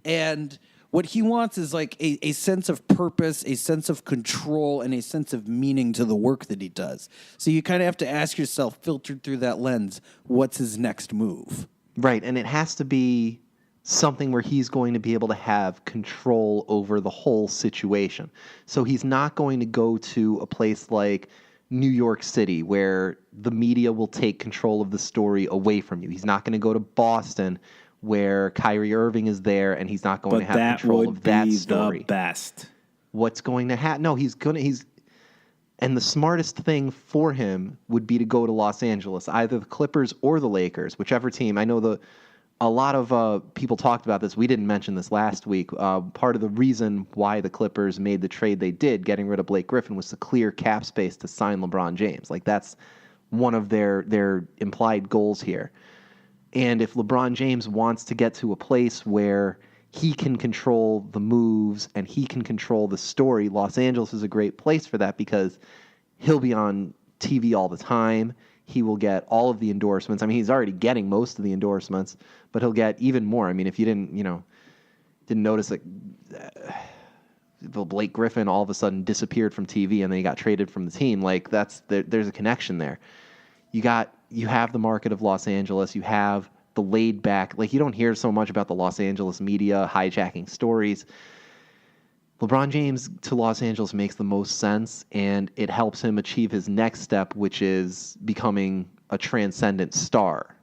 And what he wants is like a sense of purpose, a sense of control, and a sense of meaning to the work that he does. So you kind of have to ask yourself, filtered through that lens, what's his next move? Right, and it has to be something where he's going to be able to have control over the whole situation. So he's not going to go to a place like New York City where the media will take control of the story away from you. He's not going to go to Boston where Kyrie Irving is there and he's not going to have control of that story. The best. What's going to happen? No, and the smartest thing for him would be to go to Los Angeles, either the Clippers or the Lakers, whichever team. I know a lot of people talked about this. We didn't mention this last week. Part of the reason why the Clippers made the trade they did, getting rid of Blake Griffin, was to clear cap space to sign LeBron James. Like, that's one of their implied goals here. And if LeBron James wants to get to a place where he can control the moves and he can control the story, Los Angeles is a great place for that because he'll be on TV all the time. He will get all of the endorsements. I mean, he's already getting most of the endorsements, but he'll get even more. I mean, if you didn't notice that Blake Griffin all of a sudden disappeared from TV and then he got traded from the team, like there's a connection there. You have the market of Los Angeles. You have the laid back, like, you don't hear so much about the Los Angeles media hijacking stories. LeBron James to Los Angeles makes the most sense, and it helps him achieve his next step, which is becoming a transcendent star.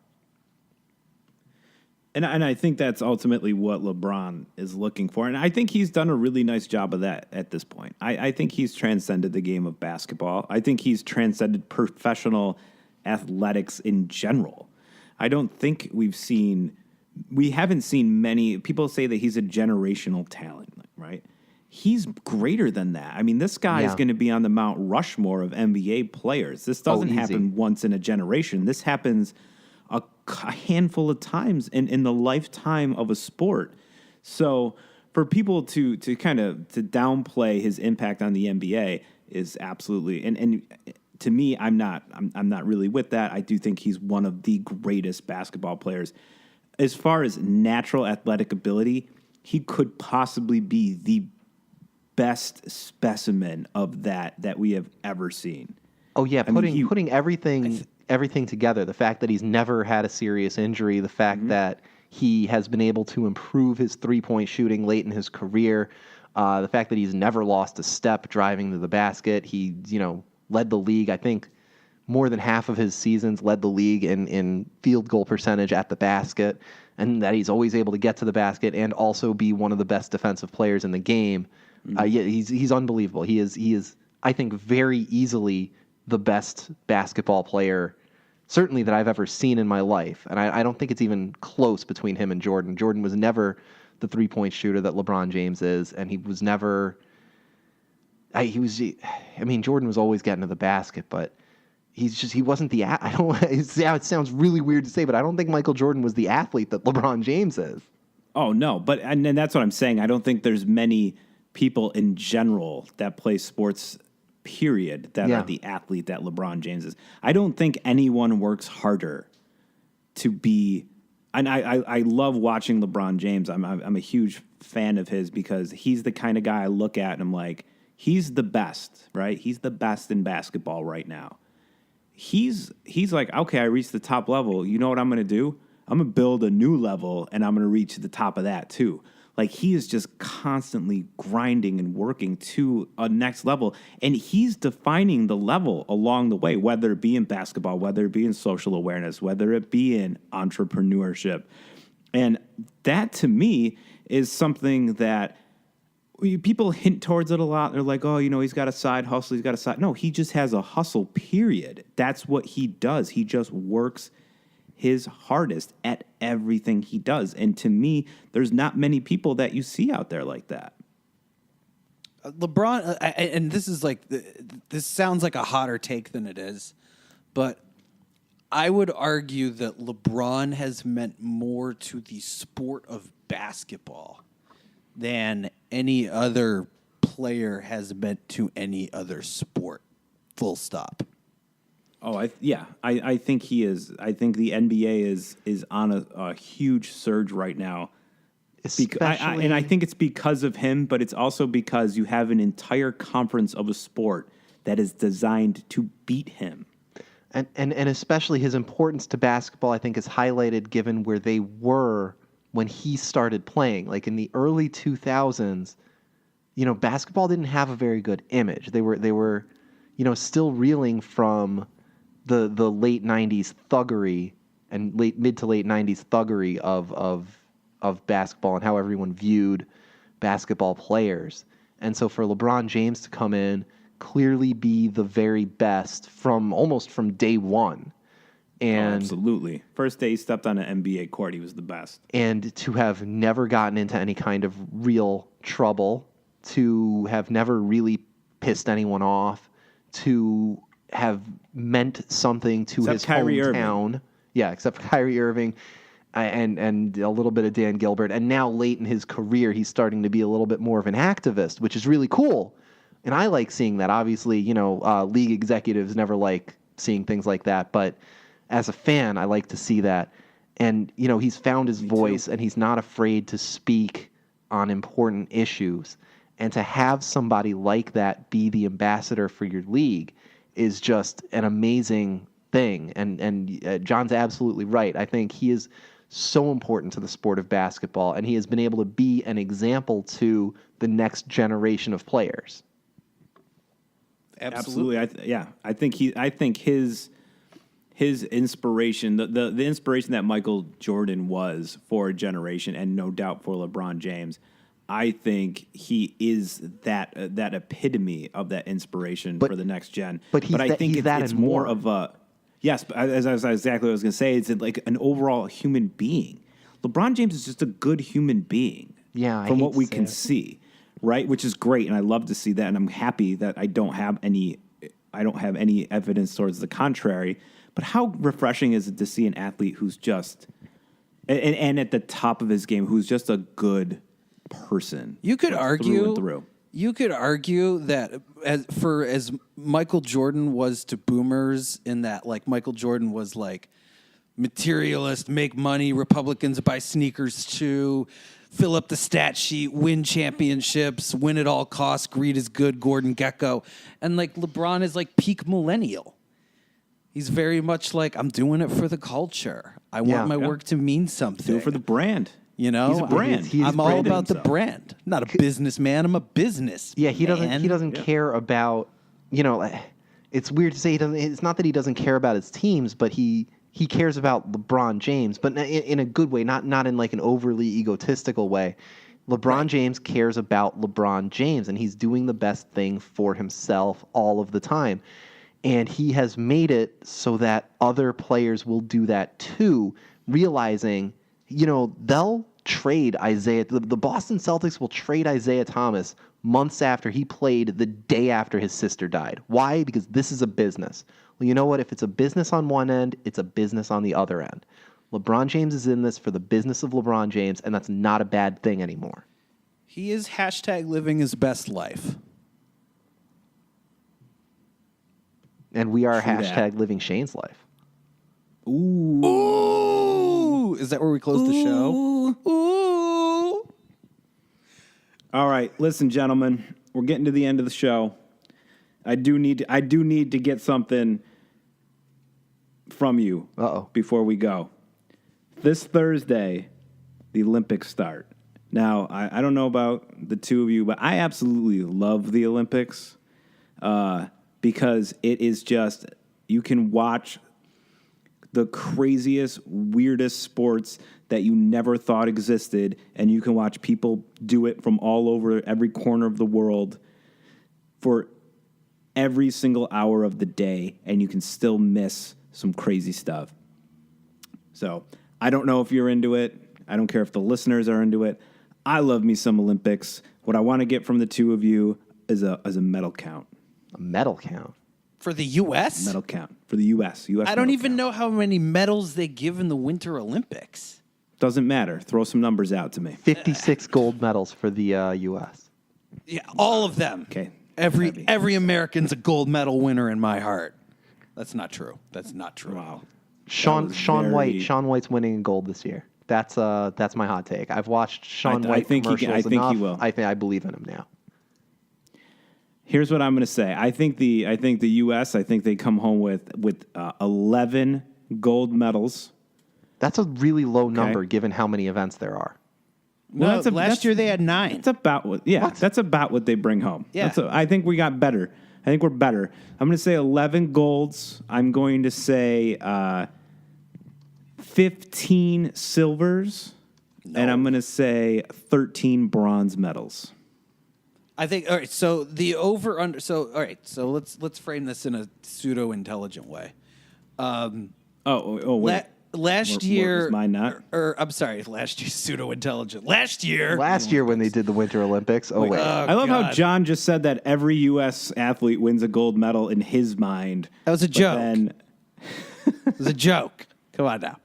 And I think that's ultimately what LeBron is looking for. And I think he's done a really nice job of that at this point. I think he's transcended the game of basketball. I think he's transcended professional athletics in general. I don't think we haven't seen many people say that he's a generational talent, right? He's greater than that. I mean, this guy is going to be on the Mount Rushmore of NBA players. This doesn't happen once in a generation. This happens a handful of times in the lifetime of a sport. So for people to downplay his impact on the NBA is absolutely, and to me, I'm not really with that. I do think he's one of the greatest basketball players. As far as natural athletic ability, he could possibly be the best specimen of that we have ever seen. Oh yeah, putting everything together. The fact that he's never had a serious injury, the fact that he has been able to improve his 3-point shooting late in his career, the fact that he's never lost a step driving to the basket. He, led the league, I think more than half of his seasons led the league in field goal percentage at the basket, and that he's always able to get to the basket and also be one of the best defensive players in the game. He's unbelievable. He is, I think, very easily the best basketball player, certainly that I've ever seen in my life. And I don't think it's even close between him and Jordan. Jordan was never the 3-point shooter that LeBron James is, and he was never. Jordan was always getting to the basket, but he wasn't the. It sounds really weird to say, but I don't think Michael Jordan was the athlete that LeBron James is. Oh no, and that's what I'm saying. I don't think there's many people in general that play sports, period, that are the athlete that LeBron James is. I don't think anyone works harder to be. And I love watching LeBron James. I'm a huge fan of his because he's the kind of guy I look at and I'm like, he's the best, right? He's the best in basketball right now. He's like, okay, I reached the top level. You know what I'm going to do? I'm going to build a new level, and I'm going to reach the top of that too. Like, he is just constantly grinding and working to a next level, and he's defining the level along the way, whether it be in basketball, whether it be in social awareness, whether it be in entrepreneurship. And that, to me, is something that people hint towards it a lot. They're like, oh, he's got a side hustle. He's got a side. No, he just has a hustle, period. That's what he does. He just works his hardest at everything he does. And to me, there's not many people that you see out there like that. LeBron, and this is like, this sounds like a hotter take than it is, but I would argue that LeBron has meant more to the sport of basketball than any other player has meant to any other sport. Full stop. Oh, I think he is. I think the NBA is on a huge surge right now. Especially, and I think it's because of him, but it's also because you have an entire conference of a sport that is designed to beat him. And especially his importance to basketball, I think, is highlighted given where they were when he started playing. Like in the early 2000s, basketball didn't have a very good image. They were, still reeling from the late 90s thuggery and mid to late 90s thuggery of basketball and how everyone viewed basketball players. And so for LeBron James to come in, clearly be the very best almost from day one. And absolutely. First day he stepped on an NBA court, he was the best. And to have never gotten into any kind of real trouble, to have never really pissed anyone off, to have meant something to his hometown. Irving. Yeah, except for Kyrie Irving and a little bit of Dan Gilbert. And now late in his career, he's starting to be a little bit more of an activist, which is really cool. And I like seeing that. Obviously, league executives never like seeing things like that. But as a fan, I like to see that. And, he's found his voice and he's not afraid to speak on important issues. And to have somebody like that be the ambassador for your league is just an amazing thing. And John's absolutely right. I think he is so important to the sport of basketball, and he has been able to be an example to the next generation of players. Absolutely. I think his inspiration, the inspiration that Michael Jordan was for a generation, and no doubt for LeBron James, I think he is that epitome of that inspiration for the next gen. But I think it's more of a yes. As exactly what I was going to say, it's like an overall human being. LeBron James is just a good human being. Yeah, from what we can see, right? Which is great, and I love to see that, and I'm happy that I don't have any evidence towards the contrary. But how refreshing is it to see an athlete who's just and at the top of his game, who's just a good person? You could argue through and through. You could argue that as Michael Jordan was to boomers, in that like Michael Jordan was like materialist, make money, Republicans buy sneakers too, fill up the stat sheet, win championships, win at all costs, greed is good, Gordon Gekko. And like LeBron is like peak millennial. He's very much like, I'm doing it for the culture. I want my work to mean something. Do it for the brand. He's a brand. I'm all about the brand. Not a businessman. I'm a business. Yeah, he doesn't care about, it's weird to say it's not that he doesn't care about his teams, but he cares about LeBron James, but in a good way, not in like an overly egotistical way. LeBron James cares about LeBron James, and he's doing the best thing for himself all of the time. And he has made it so that other players will do that too, realizing, they'll trade Isaiah. The Boston Celtics will trade Isaiah Thomas months after he played the day after his sister died. Why? Because this is a business. Well, you know what? If it's a business on one end, it's a business on the other end. LeBron James is in this for the business of LeBron James, and that's not a bad thing anymore. He is living his best life. And we are living Shane's life. Ooh. Is that where we close the show? Ooh. All right, listen, gentlemen, we're getting to the end of the show. I do need to get something from you before we go. This Thursday, the Olympics start. Now, I don't know about the two of you, but I absolutely love the Olympics because it is just, you can watch the craziest, weirdest sports that you never thought existed, and you can watch people do it from all over every corner of the world for every single hour of the day, and you can still miss some crazy stuff. So I don't know if you're into it. I don't care if the listeners are into it. I love me some Olympics. What I want to get from the two of you is a medal count. A medal count. For the U.S.? Medal count for the U.S. I don't even know how many medals they give in the Winter Olympics. Doesn't matter. Throw some numbers out to me. 56 gold medals for the U.S. Yeah, all of them. Okay. Every American's a gold medal winner in my heart. That's not true. Wow. Sean very- Sean White's winning gold this year. That's my hot take. I've watched Sean White commercials I think enough. he will. I believe in him now. Here's what I'm going to say. I think the U.S. I think they come home with 11 gold medals. That's a really low number given how many events there are. No, last year they had 9. That's about what. Yeah, that's about what they bring home. Yeah. I think we got better. I think we're better. I'm going to say 11 golds. I'm going to say 15 silvers, and I'm going to say 13 bronze medals. I think all right. So the over under. So all right. So let's frame this in a pseudo intelligent way. Wait. Last year, was mine not? Or I'm sorry, last year pseudo intelligent. Last year When they did the Winter Olympics. Oh wait. I love how John just said that every U.S. athlete wins a gold medal in his mind. That was a But joke. then- It was a joke. Come on now.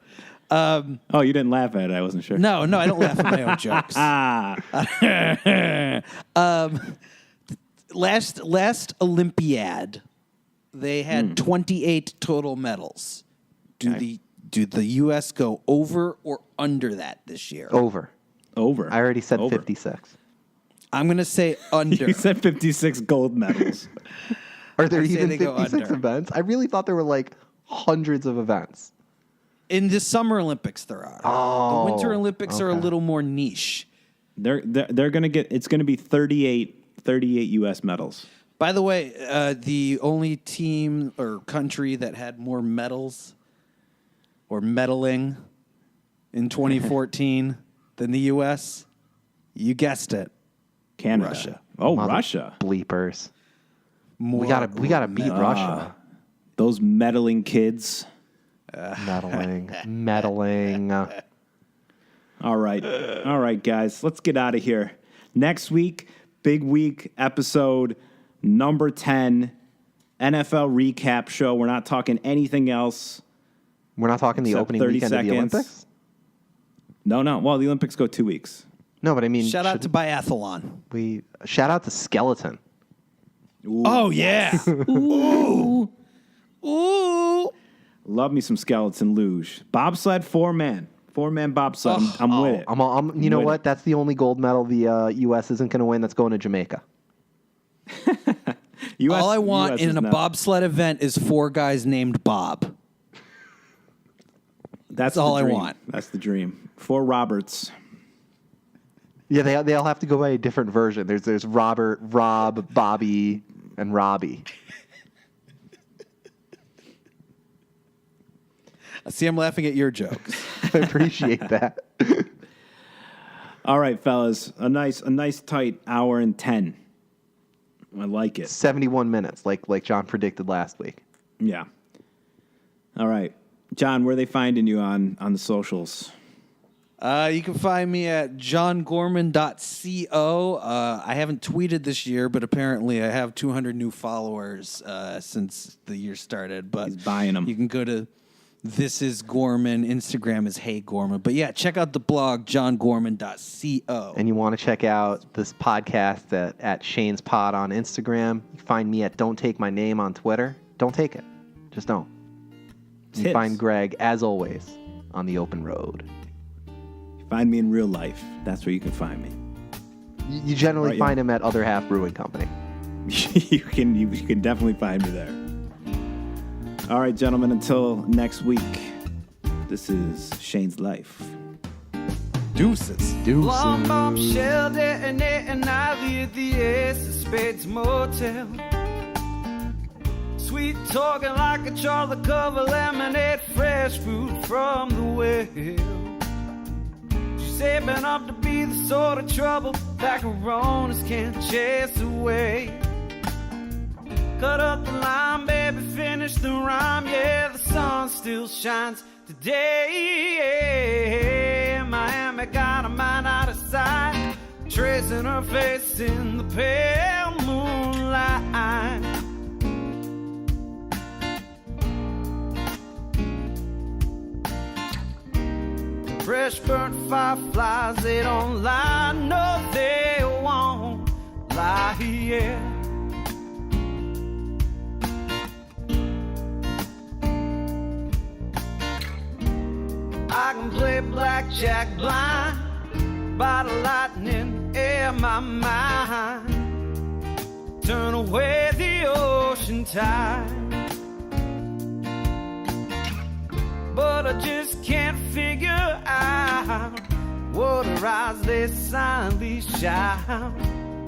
oh, you didn't laugh at it. I wasn't sure. No, I don't laugh at my own jokes. Last Olympiad, they had 28 total medals. Do the U.S. go over or under that this year? Over. Over. I already said Over. 56. I'm going to say under. You said 56 gold medals. Are there I say even they go 56 under. events? I really thought there were like hundreds of events. In the Summer Olympics, there are. Oh, the Winter Olympics are a okay. little more niche. They're going to get. It's going to be 38 U.S. medals. By the way, the only team or country that had more medals or medaling in 2014 than the U.S., you guessed it, Canada. Russia. Oh, Mother Russia. Bleepers. more We gotta beat Russia. Those meddling kids. Meddling. All right, guys. Let's get out of here. Next week, big week, episode number 10, NFL recap show. We're not talking anything else. We're not talking the Except opening 30 weekend of the seconds. Olympics? No. Well, the Olympics go 2 weeks. No, but I mean, Shout out to biathlon. shout out to Skeleton. Oh, yeah. Ooh. Ooh. Love me some skeleton luge. Bobsled, 4-man bobsled. I'm with it. You know With what? it. That's the only gold medal the U.S. isn't going to win. That's going to Jamaica. All I want US in is a not- bobsled event is 4 guys named Bob. That's all the I dream. want. That's the dream. 4 Roberts. Yeah, they all have to go by a different version. There's Robert, Rob, Bobby, and Robbie. See, I'm laughing at your jokes. I appreciate that. All right, fellas. A nice tight hour and 10. I like it. 71 minutes, like John predicted last week. Yeah. All right. John, where are they finding you on the socials? You can find me at johngorman.co. I haven't tweeted this year, but apparently I have 200 new followers since the year started. But He's buying 'em. You can go to This Is Gorman. Instagram is Hey Gorman. But yeah, check out the blog, johngorman.co. And you want to check out this podcast at Shane's Pod on Instagram. You find me at Don't Take My Name on Twitter. Don't take it. Just don't. You Tips. find Greg, as always, on the open road. Find me in real life. That's where you can find me. You generally Right, yeah. find him at Other Half Brewing Company. you can definitely find me there. All right, gentlemen, until next week, this is Shane's Life. Deuces. Long bomb shelter and Ivy at the Ace of Spades Motel. Sweet talking like a chocolate cover lemonade, fresh fruit from the well. She's shaping up to be the sort of trouble that coronas can't chase away. Cut up the line, baby, finish the rhyme. Yeah, the sun still shines today. Miami got a mind out of sight, tracing her face in the pale moonlight. Fresh burnt fireflies, they don't lie, no, they won't lie, yeah. I can play blackjack blind by the lightning in my mind, turn away the ocean tide. But I just can't figure out what her eyes they silently shout.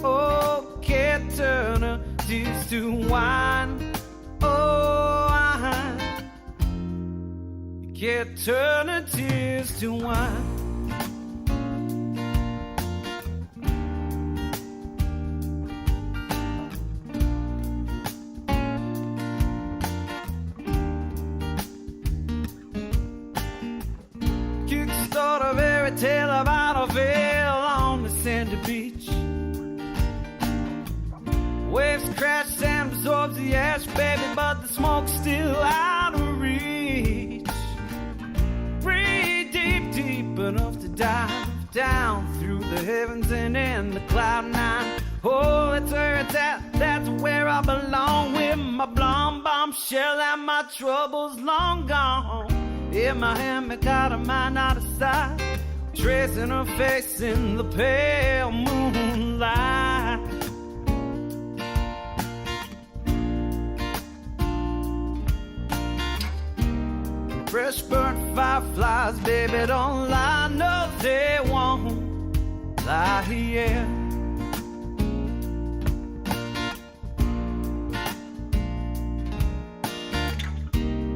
Oh, can't turn her tears to wine. Oh, wine. Can't turn her tears to wine. Start a fairy tale about a veil on the sandy beach. Waves crash, sand absorbs the ash, baby, but the smoke's still out of reach. Breathe deep, deep enough to dive down through the heavens and in the cloud nine. Oh, that's where it's at, that's where I belong, with my blonde bombshell and my troubles long gone. In my hand, I got a mind out of sight, tracing her face in the pale moonlight. Fresh burnt fireflies, baby, don't lie, no, they won't lie, yeah.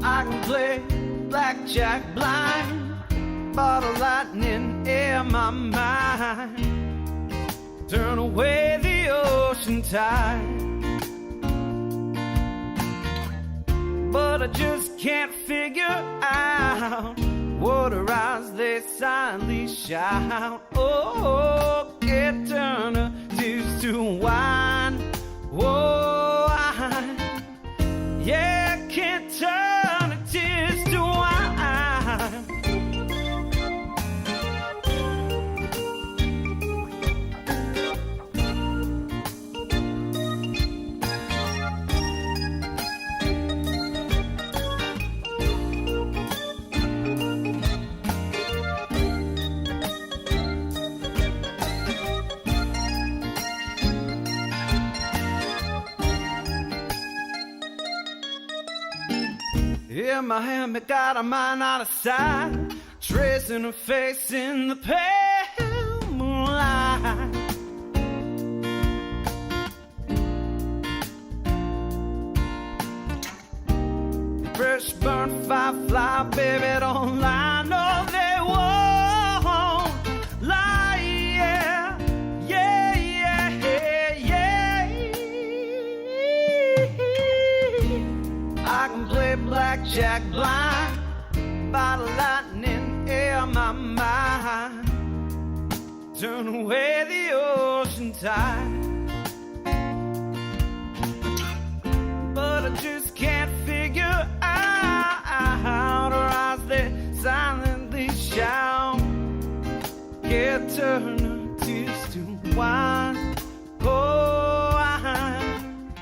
I can play blackjack blind, bottle lightning in my mind, turn away the ocean tide. But I just can't figure out what her eyes they silently shout. Oh, can't turn her tears to wine. Oh, wine. Yeah, can't turn her tears to wine. In my hand, I got a mind out of sight, tracing her face in the pale moonlight. Fresh burnt firefly, baby, don't lie, no, they won't lie, yeah, yeah, yeah, yeah. I can play blackjack blind by the lightning in my mind, turn away the ocean tide. But I just can't figure out her eyes they silently shout. Can't turn her tears to wine. Oh, wine.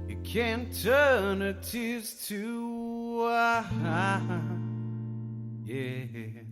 You can't turn her tears to wine. Yeah.